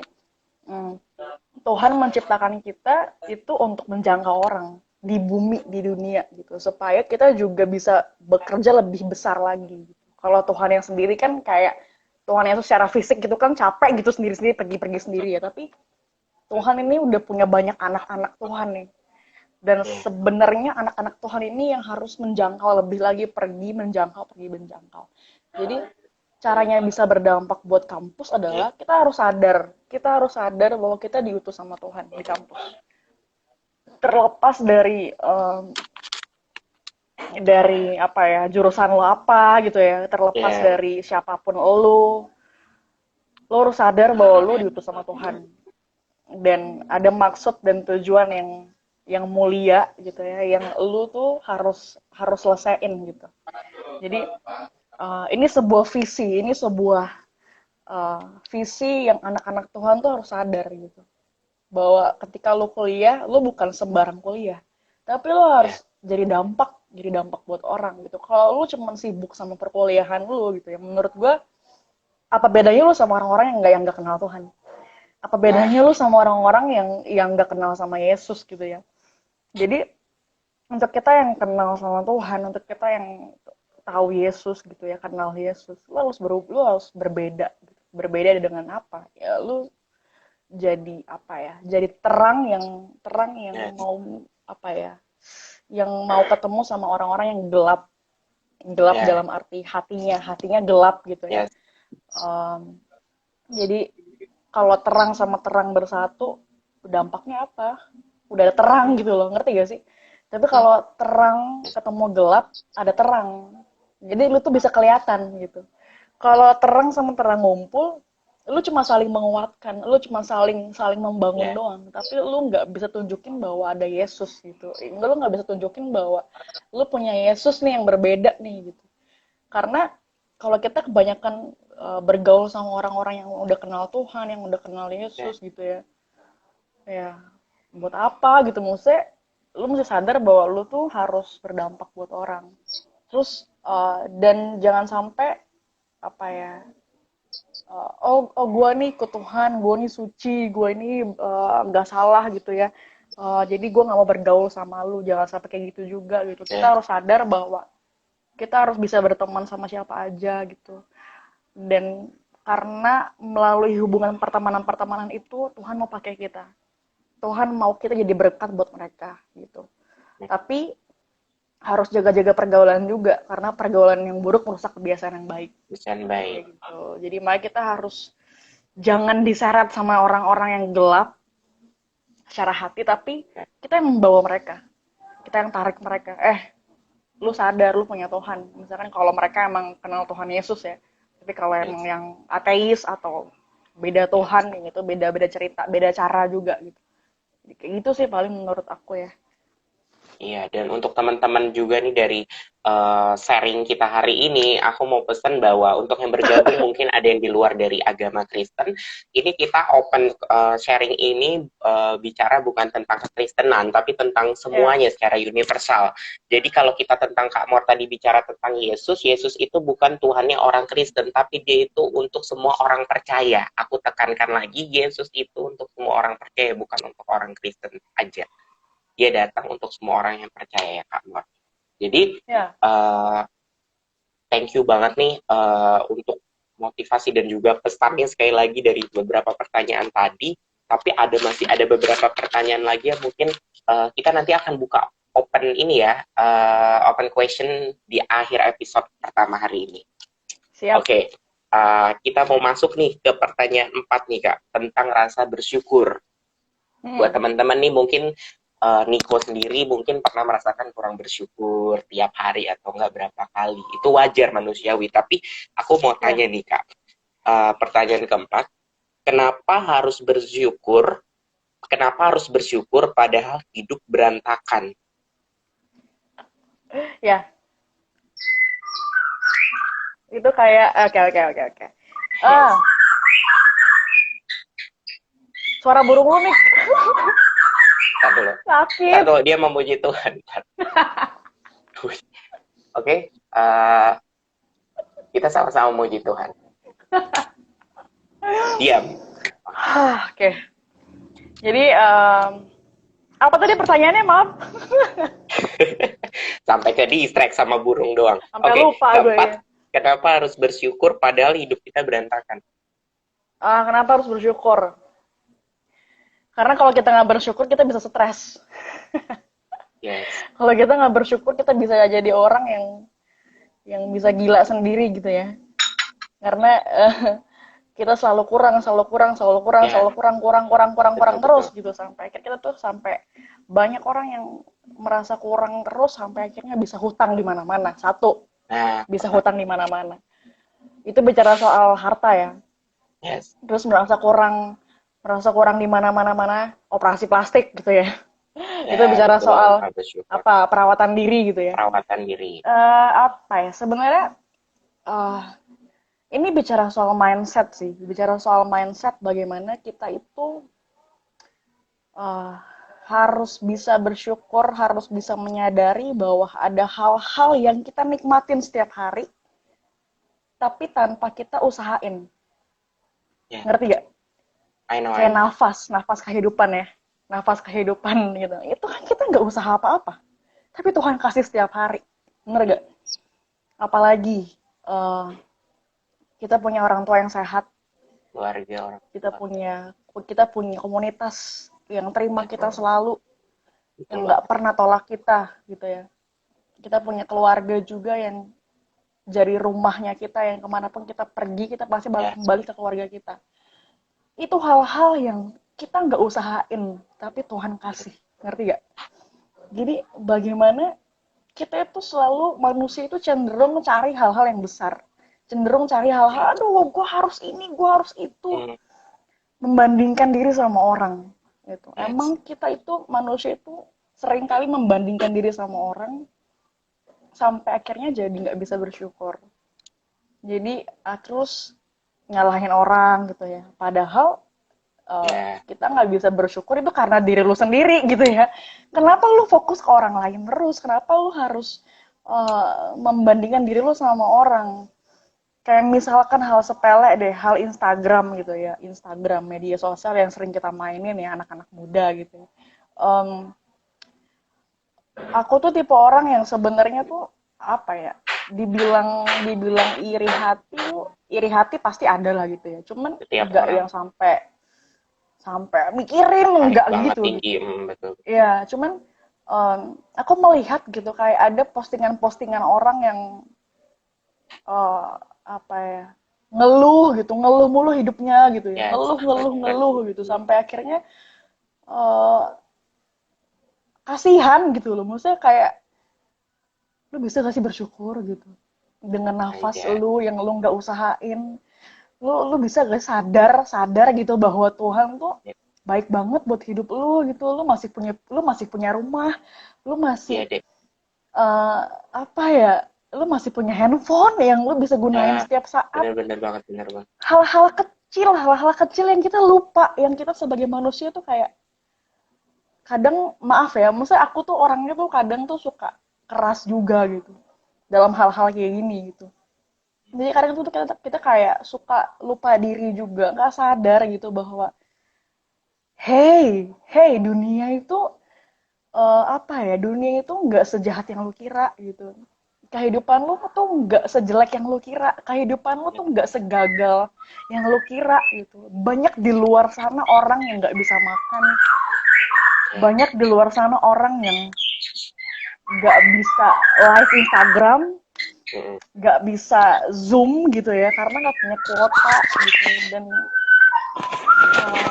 Tuhan menciptakan kita itu untuk menjangkau orang di bumi, di dunia gitu, supaya kita juga bisa bekerja lebih besar lagi gitu. Kalau Tuhan yang sendiri kan kayak Tuhan yang secara fisik gitu kan capek gitu sendiri-sendiri, pergi-pergi sendiri ya, tapi Tuhan ini udah punya banyak anak-anak Tuhan nih. Dan Iya. sebenarnya anak-anak Tuhan ini yang harus menjangkau lebih lagi, pergi menjangkau, pergi menjangkau. Jadi caranya bisa berdampak buat kampus adalah kita harus sadar bahwa kita diutus sama Tuhan di kampus. Terlepas dari apa ya, jurusan lo apa gitu ya, terlepas Iya. dari siapapun lo harus sadar bahwa lo diutus sama Tuhan dan ada maksud dan tujuan yang mulia gitu ya, yang lo tuh harus harus selesaiin gitu. Jadi ini sebuah visi, ini sebuah visi yang anak-anak Tuhan tuh harus sadar gitu, bahwa ketika lo kuliah, lo bukan sembarang kuliah, tapi lo Iya. harus jadi dampak buat orang gitu. Kalau lo cuman sibuk sama perkuliahan lo gitu ya, menurut gue apa bedanya lo sama orang-orang yang nggak kenal Tuhan? Apa Nah, bedanya lo sama orang-orang yang nggak kenal sama Yesus gitu ya? Jadi untuk kita yang kenal sama Tuhan, untuk kita yang tahu Yesus gitu ya, kenal Yesus, lo harus berbeda gitu. Berbeda dengan apa? Ya lo jadi apa ya, jadi terang yang iya. mau apa ya, yang mau ketemu sama orang-orang yang gelap, gelap Iya. dalam arti hatinya gelap gitu ya. Iya. Em, jadi kalau terang sama terang bersatu, dampaknya apa? Udah ada terang gitu loh, ngerti gak sih? Tapi kalau terang ketemu gelap, ada terang, jadi lu tuh bisa kelihatan gitu. Kalau terang sama terang ngumpul, lu cuma saling menguatkan, lu cuma saling saling membangun Iya. doang, tapi lu nggak bisa tunjukin bahwa ada Yesus gitu. Lu nggak bisa tunjukin bahwa lu punya Yesus nih yang berbeda nih gitu. Karena kalau kita kebanyakan bergaul sama orang-orang yang udah kenal Tuhan, yang udah kenal Iya. Yesus gitu ya, ya buat apa gitu, maksudnya lu mesti sadar bahwa lu tuh harus berdampak buat orang. Terus dan jangan sampai apa ya, oh gue nih ikut Tuhan, gue nih suci, gue ini nggak salah gitu ya. Jadi gue nggak mau bergaul sama lu, jangan sampai kayak gitu juga gitu. Iya. Kita harus sadar bahwa kita harus bisa berteman sama siapa aja gitu. Dan karena melalui hubungan pertemanan-pertemanan itu Tuhan mau pakai kita. Tuhan mau kita jadi berkat buat mereka gitu. Tapi harus jaga-jaga pergaulan juga, karena pergaulan yang buruk merusak kebiasaan yang baik. Bisa baik. Kayak gitu. Jadi makanya kita harus jangan diseret sama orang-orang yang gelap secara hati, tapi kita yang membawa mereka. Kita yang tarik mereka. Lu sadar lu punya Tuhan. Misalkan kalau mereka emang kenal Tuhan Yesus ya. Tapi kalau emang Yes. yang ateis atau beda Tuhan gitu, beda-beda cerita, beda cara juga gitu. Jadi kayak gitu sih paling menurut aku ya. Iya, dan untuk teman-teman juga nih dari sharing kita hari ini, aku mau pesan bahwa untuk yang bergabung mungkin ada yang di luar dari agama Kristen, ini kita open sharing ini bicara bukan tentang kekristenan, tapi tentang Ya, semuanya secara universal. Jadi kalau kita tentang Kak Mor tadi bicara tentang Yesus, Yesus itu bukan Tuhannya orang Kristen, tapi dia itu untuk semua orang percaya. Aku tekankan lagi, Yesus itu untuk semua orang percaya, bukan untuk orang Kristen aja. Dia datang untuk semua orang yang percaya ya Kak Nur. Jadi ya, uh, thank you banget nih untuk motivasi dan juga pesannya sekali lagi dari beberapa pertanyaan tadi. Tapi masih ada beberapa pertanyaan lagi yang mungkin kita nanti akan buka open ini ya, open question di akhir episode pertama hari ini. siap. Oke, kita mau masuk nih ke pertanyaan 4 nih Kak, tentang rasa bersyukur. Buat Hmm, teman-teman nih mungkin Niko sendiri mungkin pernah merasakan kurang bersyukur tiap hari atau enggak berapa kali. Itu wajar manusiawi. Tapi aku mau ya. tanya nih Kak, pertanyaan keempat, kenapa harus bersyukur? Kenapa harus bersyukur padahal hidup berantakan? Ya, itu kayak oke oke oke oke. Yes. Ah, suara burung lu nih Ntar dulu. Ntar sakit. dulu, dia memuji Tuhan. Oke, uh, kita sama-sama memuji Tuhan. Diam. Oke. Jadi apa tadi pertanyaannya, maaf? Sampai ke distract sama burung doang. Sampai Oke, lupa gue ya. keempat, kenapa harus bersyukur padahal hidup kita berantakan? Kenapa harus bersyukur? Karena kalau kita nggak bersyukur, kita bisa stres. Yes. Kalau kita nggak bersyukur, kita bisa jadi orang yang bisa gila sendiri gitu ya. Karena kita selalu kurang, selalu kurang, selalu kurang, Ya, selalu kurang, kurang, kurang, kurang, kurang betul terus betul. gitu, sampai akhirnya kita tuh sampai banyak orang yang merasa kurang terus sampai akhirnya bisa hutang di mana-mana. Satu, Nah, bisa hutang di mana-mana. Itu bicara soal harta ya. yes. Terus merasa kurang di mana-mana mana, operasi plastik gitu ya. Itu Ya, bicara betul, soal harus syukur. apa, perawatan diri gitu ya. Perawatan diri. Apa ya sebenarnya, eh, ini bicara soal mindset sih, bicara soal mindset bagaimana kita itu eh, harus bisa bersyukur, harus bisa menyadari bahwa ada hal-hal yang kita nikmatin setiap hari, tapi tanpa kita usahain. Ya, Ngerti gak? I know, I Kayak know. nafas kehidupan ya, nafas kehidupan gitu. Itu kan kita nggak usaha apa-apa, tapi Tuhan kasih setiap hari. Bener gak? Apalagi eh, kita punya orang tua yang sehat, Keluarga orang kita tua. punya komunitas yang terima kita Betul, selalu, betul yang nggak banget. pernah tolak kita gitu ya. Kita punya keluarga juga yang jadi rumahnya kita, yang kemanapun kita pergi kita pasti bakal Yes. kembali ke keluarga kita. Itu hal-hal yang kita nggak usahain tapi Tuhan kasih, ngerti gak? Jadi bagaimana kita itu selalu, manusia itu cenderung cari hal-hal yang besar, cenderung cari hal-hal, aduh gue harus ini, gue harus itu, Hmm, membandingkan diri sama orang gitu. yes. Emang kita itu manusia itu sering kali membandingkan diri sama orang sampai akhirnya jadi nggak bisa bersyukur. Jadi terus nyalahin orang gitu ya. Padahal Ya, kita nggak bisa bersyukur itu karena diri lu sendiri gitu ya. Kenapa lu fokus ke orang lain terus? Kenapa lu harus membandingkan diri lu sama orang? Kayak misalkan hal sepele deh, hal Instagram gitu ya, Instagram, media sosial yang sering kita mainin ya, anak-anak muda gitu. Em, aku tuh tipe orang yang sebenarnya tuh apa ya, dibilang iri hati pasti ada lah gitu ya. Cuman setiap nggak orang yang sampai sampai mikirin, panik nggak banget gitu tinggi, gitu. betul. Ya, cuman aku melihat gitu kayak ada postingan-postingan orang yang eh, apa ya, ngeluh mulu hidupnya gitu ya, Yes, ngeluh ngeluh benar. ngeluh gitu sampai akhirnya eh, kasihan gitu loh, maksudnya kayak lu bisa gak sih bersyukur gitu dengan nafas Aja. lu yang lu nggak usahain, lu bisa gak sadar sadar gitu bahwa Tuhan tuh Ya, baik banget buat hidup lu gitu, lu masih punya rumah, lu masih iya deh. eh, apa ya, lu masih punya handphone yang lu bisa gunain Nah, setiap saat. benar-benar banget, benar banget. Hal-hal kecil yang kita lupa, yang kita sebagai manusia tuh kayak kadang, maaf ya, maksudnya aku tuh orangnya tuh kadang tuh suka keras juga gitu dalam hal-hal kayak gini gitu. Jadi kadang tuh kita kayak suka lupa diri juga, nggak sadar gitu bahwa hey hey, dunia itu apa ya, dunia itu nggak sejahat yang lu kira gitu. Kehidupan lu tuh nggak sejelek yang lu kira, kehidupan lu tuh nggak segagal yang lu kira gitu. Banyak di luar sana orang yang nggak bisa makan, Ya, banyak di luar sana orang yang nggak bisa live Instagram, mm, nggak bisa Zoom gitu ya, karena nggak punya kuota gitu. Dan uh,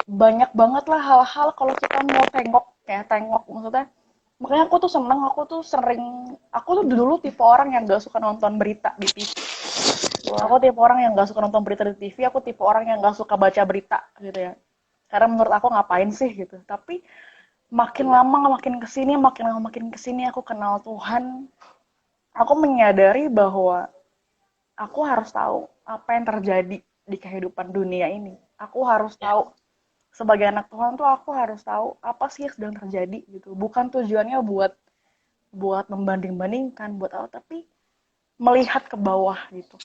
banyak banget lah hal-hal kalau kita mau tengok maksudnya. Makanya aku tuh dulu tipe orang yang nggak suka nonton berita di TV. wah, Aku tipe orang yang nggak suka nonton berita di TV, aku tipe orang yang nggak suka baca berita gitu ya. Karena menurut aku ngapain sih gitu. Tapi makin benar. lama makin kesini aku kenal Tuhan, aku menyadari bahwa aku harus tahu apa yang terjadi di kehidupan dunia ini. Aku harus Ya, tahu, sebagai anak Tuhan tuh aku harus tahu apa sih yang sedang terjadi gitu. Bukan tujuannya buat buat membanding-bandingkan, buat apa, tapi melihat ke bawah gitu.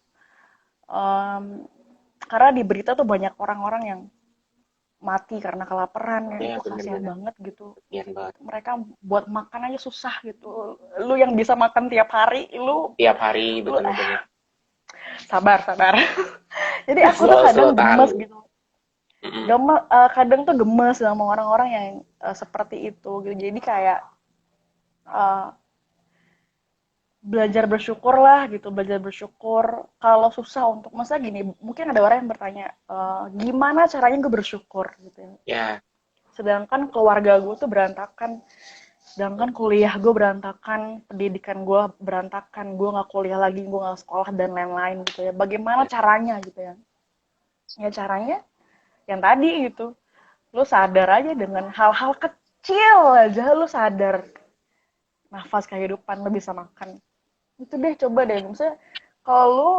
Em, karena di berita tuh banyak orang-orang yang mati karena kelaparan ya, ya itu kasihan benar-benar. banget gitu. Kasian banget. Mereka buat makan aja susah gitu. Lu yang bisa makan tiap hari, Tiap hari, lu betul-betul. sabar sabar. Jadi aku tuh Slow, kadang slow tahan. gemes gitu. Mm-mm. Kadang tuh gemes sama orang-orang yang seperti itu gitu. Jadi kayak eh, belajar bersyukur lah gitu, belajar bersyukur. Kalau susah untuk, masa gini, mungkin ada orang yang bertanya, gimana caranya gue bersyukur gitu ya. Ya, Sedangkan keluarga gue tuh berantakan, sedangkan kuliah gue berantakan, pendidikan gue berantakan, gue nggak kuliah lagi, gue nggak sekolah dan lain-lain gitu ya. Bagaimana caranya gitu ya? Ya caranya yang tadi gitu, lu sadar aja dengan hal-hal kecil aja, lu sadar nafas kehidupan, lu bisa makan. Itu deh, coba deh. Misalnya kalau lu,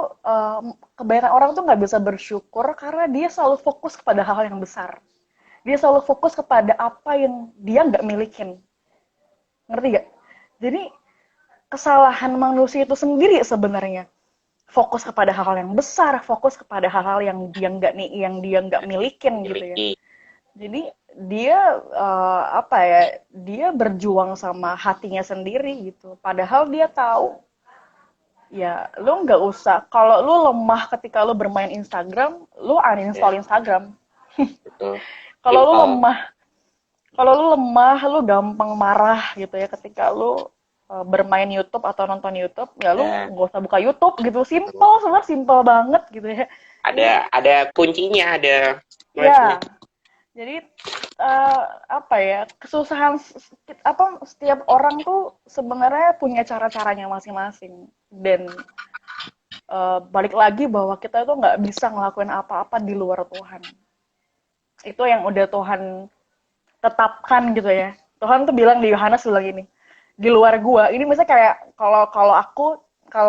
kebanyakan orang tuh nggak bisa bersyukur karena dia selalu fokus kepada hal yang besar. Dia selalu fokus kepada apa yang dia nggak milikin. Ngerti gak? Jadi kesalahan manusia itu sendiri sebenarnya. Fokus kepada hal-hal yang besar, fokus kepada hal-hal yang dia nggak milikin gitu ya. miliki. Jadi dia apa ya? Dia berjuang sama hatinya sendiri gitu. Padahal dia tahu ya lu nggak usah, kalau lu lemah ketika lu bermain Instagram, lu uninstall Ya, Instagram. betul. Kalau lu Simple. lemah, kalau lu lemah, lu gampang marah gitu ya ketika lu bermain YouTube atau nonton YouTube, ya lu Ya, nggak usah buka YouTube gitu. betul. Simple, sebenarnya simple banget gitu ya. Jadi Ada kuncinya, ada ya, webnya. jadi apa ya, kesusahan apa, setiap orang tuh sebenarnya punya cara-caranya masing-masing. Dan balik lagi bahwa kita itu nggak bisa ngelakuin apa-apa di luar Tuhan. Itu yang udah Tuhan tetapkan gitu ya. Tuhan tuh bilang di Yohanes bilang gini, di luar gua, ini misalnya kayak kalau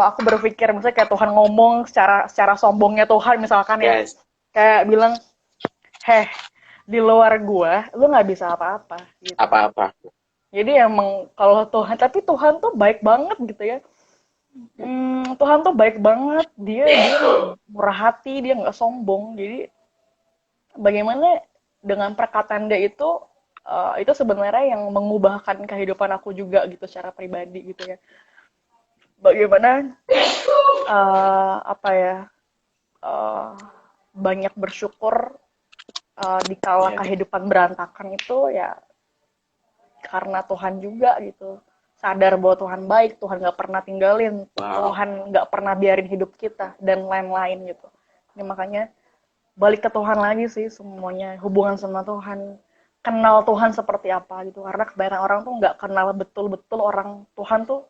aku berpikir misalnya kayak Tuhan ngomong secara secara sombongnya Tuhan misalkan ya, Yes, kayak bilang, heh, di luar gua lu nggak bisa apa-apa gitu. apa-apa. Jadi emang kalau Tuhan, tapi Tuhan tuh baik banget gitu ya. Tuhan tuh baik banget, dia dia murah hati, dia nggak sombong. Jadi bagaimana dengan perkataan dia itu sebenarnya yang mengubahkan kehidupan aku juga gitu secara pribadi gitu ya. Bagaimana apa ya, eh, banyak bersyukur di kala Ya, kehidupan berantakan itu ya karena Tuhan juga gitu. Sadar bahwa Tuhan baik, Tuhan nggak pernah tinggalin, wow, Tuhan nggak pernah biarin hidup kita dan lain-lain gitu. Ini makanya balik ke Tuhan lagi sih semuanya, hubungan sama Tuhan, kenal Tuhan seperti apa gitu. Karena kebanyakan orang tuh nggak kenal betul-betul orang Tuhan tuh,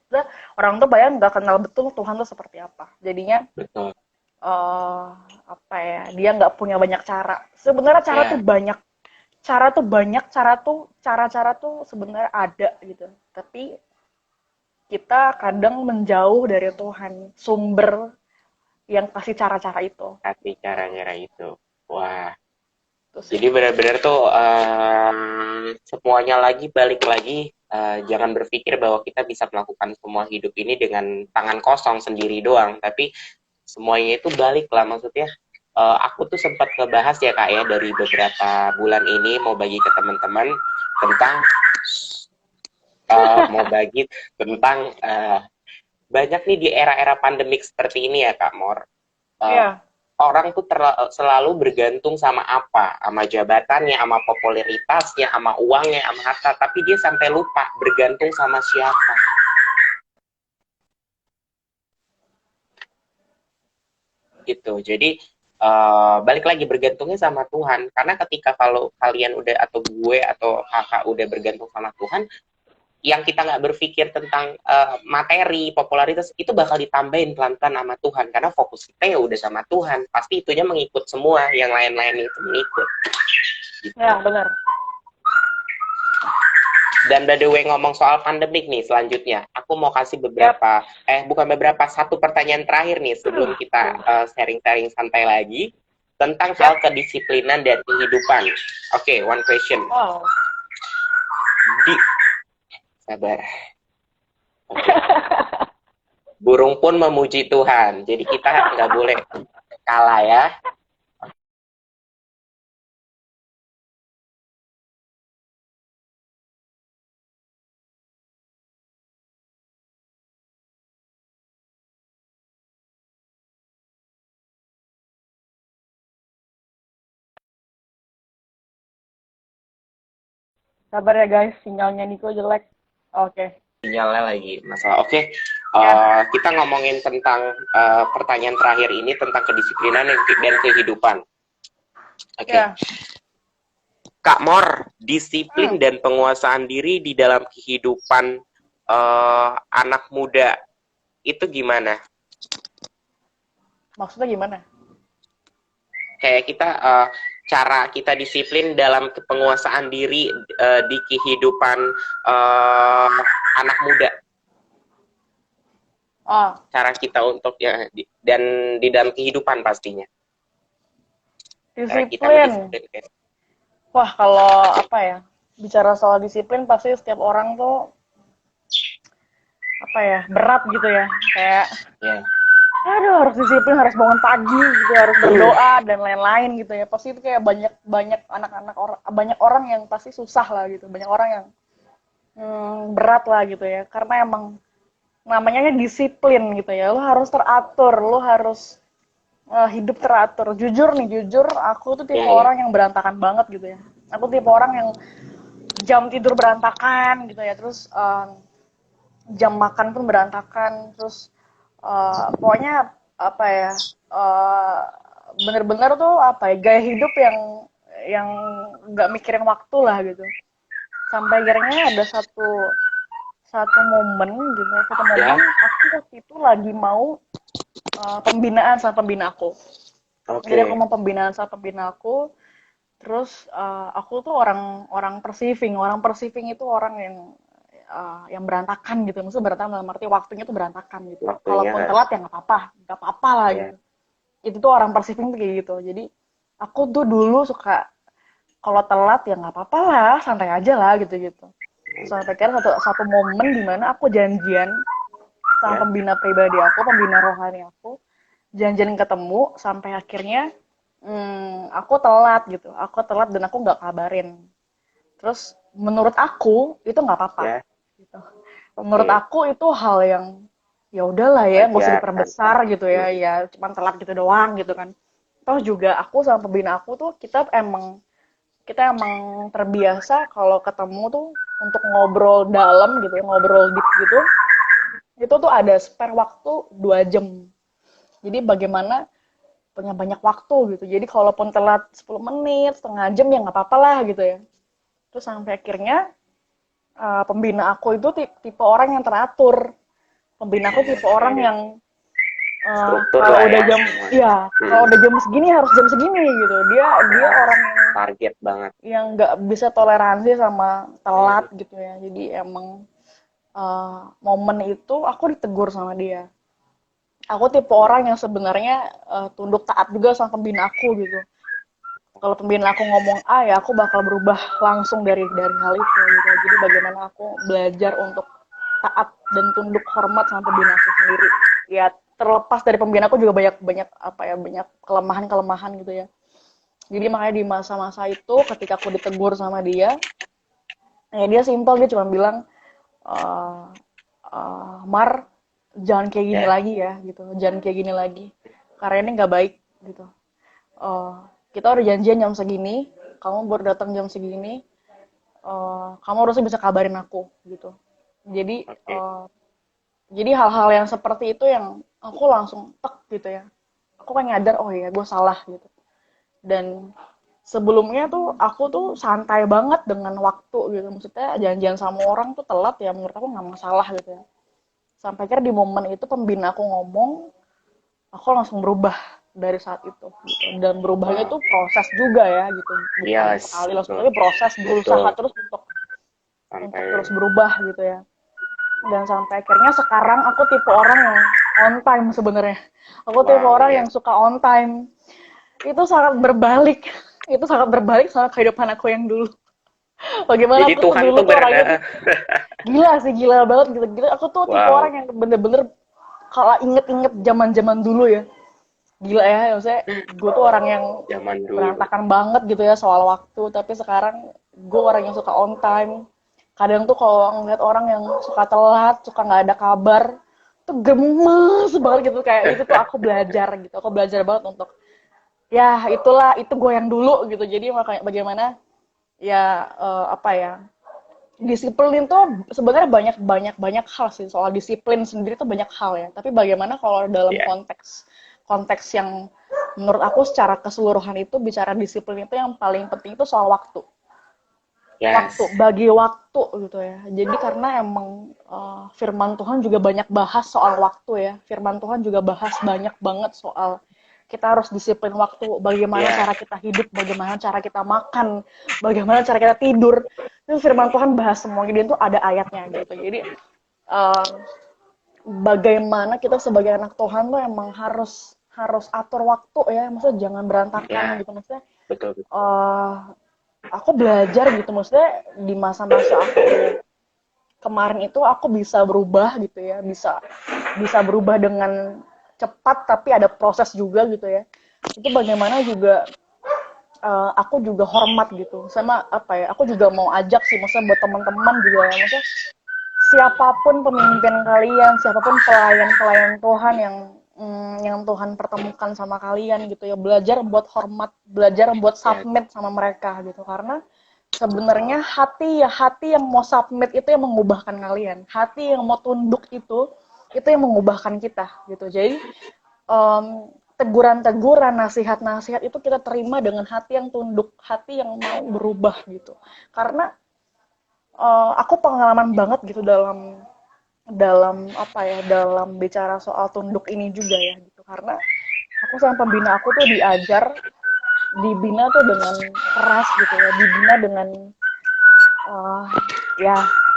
orang tuh bayang nggak kenal betul Tuhan tuh seperti apa. Jadinya betul. eh apa ya, dia nggak punya banyak cara. Sebenarnya Ya, cara-cara tuh sebenarnya ada gitu. Tapi kita kadang menjauh dari Tuhan, sumber yang kasih cara-cara itu. tapi cara-cara itu. Wah, Itu sih. jadi benar-benar tuh semuanya lagi balik lagi, jangan berpikir bahwa kita bisa melakukan semua hidup ini dengan tangan kosong sendiri doang, tapi semuanya itu balik lah maksudnya. Aku tuh sempat ngebahas ya kak ya dari beberapa bulan ini mau bagi ke teman-teman tentang mau bagi tentang banyak nih di era-era pandemik seperti ini ya kak Mor. Uh, Iya. Orang tuh selalu bergantung sama apa, sama jabatannya, sama popularitasnya, sama uangnya, sama harta, tapi dia sampai lupa bergantung sama siapa gitu. Jadi balik lagi bergantungnya sama Tuhan, karena ketika kalau kalian udah atau gue atau kakak udah bergantung sama Tuhan, yang kita nggak berpikir tentang materi, popularitas itu bakal ditambahin pelan-pelan sama Tuhan, karena fokus kita ya udah sama Tuhan, pasti itunya mengikut semua, yang lain-lain itu mengikut gitu. Ya, benar. Dan by the way ngomong soal pandemik nih, selanjutnya aku mau kasih Yap. beberapa, bukan beberapa, satu pertanyaan terakhir nih sebelum kita sharing-sharing santai lagi tentang hal Yap. kedisiplinan dan kehidupan. Oke, one question. Wow. Di sabar. Oke. Burung pun memuji Tuhan, jadi kita nggak boleh kalah ya. Sabar ya guys, sinyalnya Niko jelek. Oke. Sinyalnya lagi masalah. Oke, Ya, kita ngomongin tentang pertanyaan terakhir ini tentang kedisiplinan dan kehidupan. Oke, ya. Kak Mor, disiplin Hmm, dan penguasaan diri di dalam kehidupan anak muda itu gimana? maksudnya gimana? Kayak kita cara kita disiplin dalam penguasaan diri di kehidupan anak muda. Oh, Cara kita untuk ya dan di dalam kehidupan pastinya. Cara kita disiplin. ngedisiplin kan. Wah, kalau apa ya? Bicara soal disiplin pasti setiap orang tuh apa ya? Berat gitu ya. Kayak Ya. aduh harus disiplin, harus bangun pagi gitu, harus berdoa dan lain-lain gitu ya. Pasti itu kayak banyak banyak anak-anak orang banyak orang yang pasti susah lah gitu. Banyak orang yang berat lah gitu ya. Karena emang namanya disiplin gitu ya. Lo harus teratur, lo harus hidup teratur. Jujur nih, jujur aku tuh tipe Ya, ya. orang yang berantakan banget gitu ya. Aku tipe orang yang jam tidur berantakan gitu ya. Terus jam makan pun berantakan. Terus pokoknya apa ya? eh, Bener-bener tuh apa ya? Gaya hidup yang nggak mikirin waktu lah gitu. Sampai akhirnya ada satu satu momen gitu, satu Ya. momen aku waktu itu lagi mau pembinaan sama pembina aku. Jadi aku Oke. mau pembinaan sama pembina aku, terus aku tuh orang orang perceiving. Orang perceiving itu orang yang berantakan gitu. Maksudnya berantakan dalam arti waktunya tuh berantakan gitu. Waktunya Kalaupun telat ya nggak apa-apa lah ya. gitu. Itu tuh orang perceiving tuh kayak gitu. Jadi aku tuh dulu suka kalau telat ya nggak apa-apa lah, santai aja lah gitu-gitu. Sampai kira satu satu momen di mana aku janjian sama Ya. pembina pribadi aku, pembina rohani aku, janjian ketemu sampai akhirnya aku telat gitu. Aku telat dan aku nggak kabarin. Terus menurut aku itu nggak apa-apa. Ya. Gitu. Menurut Oke. aku itu hal yang ya udahlah ya, nggak usah Wajar diperbesar santai. gitu ya, ya cuman telat gitu doang gitu kan. Toh juga aku sama pembina aku tuh kita emang terbiasa kalau ketemu tuh untuk ngobrol dalam gitu ya, ngobrol deep gitu. Itu tuh ada spare waktu 2 jam. Jadi bagaimana punya banyak waktu gitu. Jadi kalaupun telat 10 menit, setengah jam ya nggak apa-apa lah gitu ya. Terus sampai akhirnya pembina aku itu tipe orang yang teratur. Pembina aku tipe orang Oke. yang Struktur kalau lah udah ya jam semuanya. ya kalau Hmm. udah jam segini harus jam segini gitu. Dia Ya. orang Target banget. yang nggak bisa toleransi sama telat Hmm. gitu ya. Jadi emang momen itu aku ditegur sama dia. Aku tipe orang yang sebenarnya tunduk taat juga sama pembina aku gitu. Kalau pembina aku ngomong A ya aku bakal berubah langsung dari hal itu gitu. Jadi bagaimana aku belajar untuk taat dan tunduk hormat sama pembina aku sendiri. Ya terlepas dari pembina aku juga banyak banyak apa ya banyak kelemahan-kelemahan gitu ya. Jadi makanya di masa-masa itu ketika aku ditegur sama dia, ya dia simpel dia cuma bilang eh Mar jangan kayak gini Ya. lagi ya gitu, jangan kayak gini lagi karena ini nggak baik gitu. Eh, kita udah janjian jam segini, kamu baru datang jam segini, kamu harusnya bisa kabarin aku gitu. Jadi Oke. jadi hal-hal yang seperti itu yang aku langsung tek gitu ya. Aku kan nyadar oh iya gue salah gitu. Dan sebelumnya tuh aku tuh santai banget dengan waktu gitu. Maksudnya janjian sama orang tuh telat ya menurut aku nggak masalah gitu ya. Sampai akhirnya di momen itu pembina aku ngomong, aku langsung berubah dari saat itu gitu. Dan berubahnya Wow. itu proses juga ya gitu, bukan Yes, sekali langsung betul. tapi proses berusaha Betul. terus untuk Sampai terus berubah gitu ya. Dan sampai akhirnya sekarang aku tipe orang yang on time sebenarnya. Aku tipe wow, orang ya. yang suka on time. Itu sangat berbalik. Itu sangat berbalik sama kehidupan aku yang dulu. Bagaimana Jadi aku tuh Tuhan dulu tuh tuh orangnya tuh gila sih, gila banget gitu. Gila, aku tuh tipe orang wow, yang bener-bener kalau inget-inget zaman-zaman dulu ya. Gila ya, maksudnya gue tuh orang yang zaman dulu. berantakan banget gitu ya soal waktu, tapi sekarang gue orang yang suka on time. Kadang tuh kalau ngeliat orang yang suka telat, suka nggak ada kabar, tuh gemes banget gitu. Kayak itu tuh aku belajar gitu, aku belajar banget untuk ya itulah itu gue yang dulu gitu. Jadi makanya bagaimana ya apa ya disiplin tuh sebenarnya banyak banyak banyak hal sih, soal disiplin sendiri tuh banyak hal ya, tapi bagaimana kalau dalam Ya, konteks konteks yang menurut aku secara keseluruhan itu bicara disiplin itu yang paling penting itu soal waktu. Waktu, yes, bagi waktu gitu ya. Jadi karena emang firman Tuhan juga banyak bahas soal waktu ya. Firman Tuhan juga bahas banyak banget soal kita harus disiplin waktu, bagaimana ya, cara kita hidup, bagaimana cara kita makan, bagaimana cara kita tidur. Itu firman Tuhan bahas semuanya, dan itu ada ayatnya gitu. Jadi eh, bagaimana kita sebagai anak Tuhan tuh emang harus harus atur waktu ya, maksudnya jangan berantakan ya, gitu, maksudnya betul, betul. eh aku belajar gitu, maksudnya di masa-masa aku kemarin itu aku bisa berubah gitu ya, bisa bisa berubah dengan cepat, tapi ada proses juga gitu ya. Itu bagaimana juga aku juga hormat gitu sama apa ya, aku juga mau ajak sih maksudnya buat teman-teman juga ya, maksudnya siapapun pemimpin kalian, siapapun pelayan-pelayan Tuhan yang Tuhan pertemukan sama kalian gitu ya, belajar buat hormat, belajar buat Ya, submit sama mereka gitu, karena sebenarnya hati ya, hati yang mau submit itu yang mengubahkan kalian, hati yang mau tunduk itu yang mengubahkan kita gitu. Jadi teguran-teguran, nasihat-nasihat itu kita terima dengan hati yang tunduk, hati yang mau berubah gitu. Karena aku pengalaman banget gitu dalam dalam apa ya, dalam bicara soal tunduk ini juga ya gitu. Karena aku sama pembina aku tuh dibina tuh dengan keras gitu ya, dibina dengan uh, ya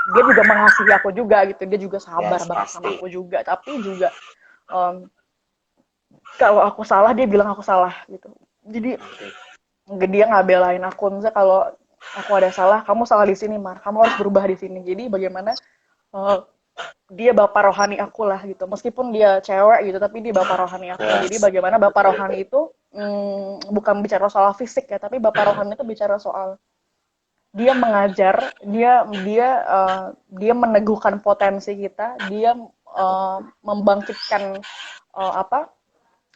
dia juga mengasihi aku juga gitu, dia juga sabar yes, banget sama pasti. aku juga, tapi juga um, kalau aku salah dia bilang aku salah gitu. Jadi Oke. dia nggak belain aku, misalnya kalau aku ada salah, kamu salah di sini Mar, kamu harus berubah di sini. Jadi bagaimana uh, dia bapak rohani aku lah gitu, meskipun dia cewek gitu tapi dia bapak rohani aku. Jadi Yes, bagaimana bapak rohani itu bukan bicara soal fisik ya, tapi bapak rohani itu bicara soal dia mengajar, dia meneguhkan potensi kita, dia membangkitkan apa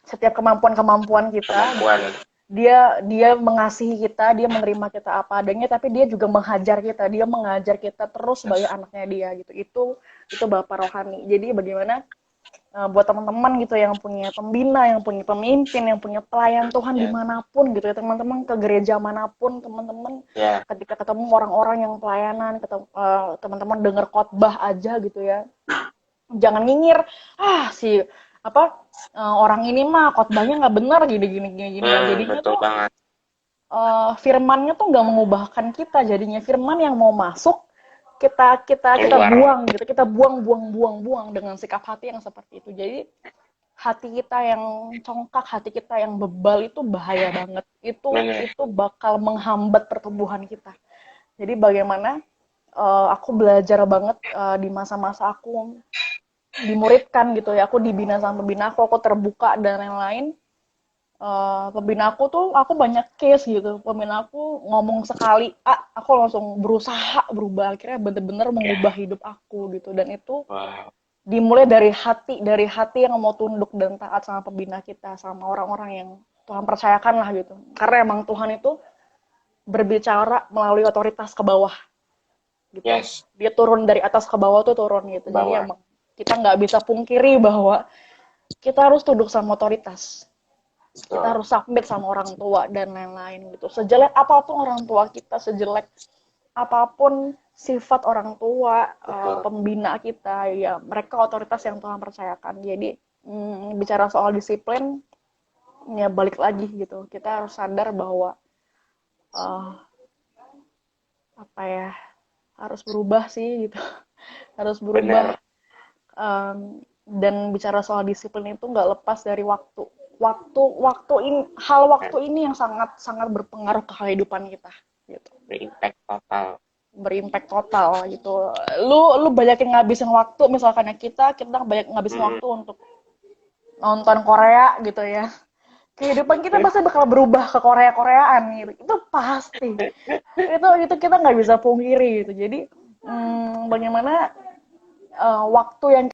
setiap kemampuan-kemampuan kita gitu. kemampuan. Dia mengasihi kita, dia menerima kita apa adanya, tapi dia juga menghajar kita, dia mengajar kita terus sebagai Yes, anaknya dia gitu. Itu bapak rohani. Jadi bagaimana buat teman-teman gitu yang punya pembina, yang punya pemimpin, yang punya pelayan Tuhan yes, dimanapun gitu ya, teman-teman ke gereja manapun, teman-teman ya, ketika ketemu orang-orang yang pelayanan, teman-teman dengar khotbah aja gitu ya, jangan nyinyir, si apa orang ini mah khotbahnya nggak benar gini gini gini gini ya, jadinya betul tuh banget. firmannya tuh nggak mengubahkan kita, jadinya firman yang mau masuk kita Keluar. buang gitu, kita buang buang buang buang dengan sikap hati yang seperti itu. Jadi hati kita yang congkak, hati kita yang bebal itu bahaya banget, Bener. itu bakal menghambat pertumbuhan kita. Jadi bagaimana aku belajar banget di masa-masa aku dimuridkan gitu ya, aku dibina sama pembina aku terbuka dan lain-lain. Pembina aku tuh aku banyak case gitu, pembina aku ngomong sekali aku langsung berusaha berubah, akhirnya bener-bener mengubah Ya, hidup aku gitu, dan itu wow, dimulai dari hati yang mau tunduk dan taat sama pembina kita, sama orang-orang yang Tuhan percayakan lah gitu, karena emang Tuhan itu berbicara melalui otoritas ke bawah gitu, yes, dia turun dari atas ke bawah tuh turun gitu. Jadi bawah. emang kita nggak bisa pungkiri bahwa kita harus tunduk sama otoritas, kita Betul, harus submit sama orang tua dan lain-lain gitu. Sejelek apapun orang tua kita, sejelek apapun sifat orang tua, betul. pembina kita, ya mereka otoritas yang Tuhan percayakan. Jadi bicara soal disiplin, ya balik lagi gitu. Kita harus sadar bahwa uh, apa ya, harus berubah sih gitu. Harus berubah. Bener. Dan bicara soal disiplin itu nggak lepas dari waktu. Waktu ini, hal Kan, waktu ini yang sangat sangat berpengaruh ke kehidupan kita gitu, berimpact total. berimpact total gitu. Lu banyakin ngabisin waktu, misalkan ya kita banyak ngabisin Hmm. waktu untuk nonton Korea gitu ya, kehidupan kita pasti bakal berubah ke Koreaan gitu, itu pasti. Itu kita nggak bisa pungkiri gitu. Jadi bagaimana waktu yang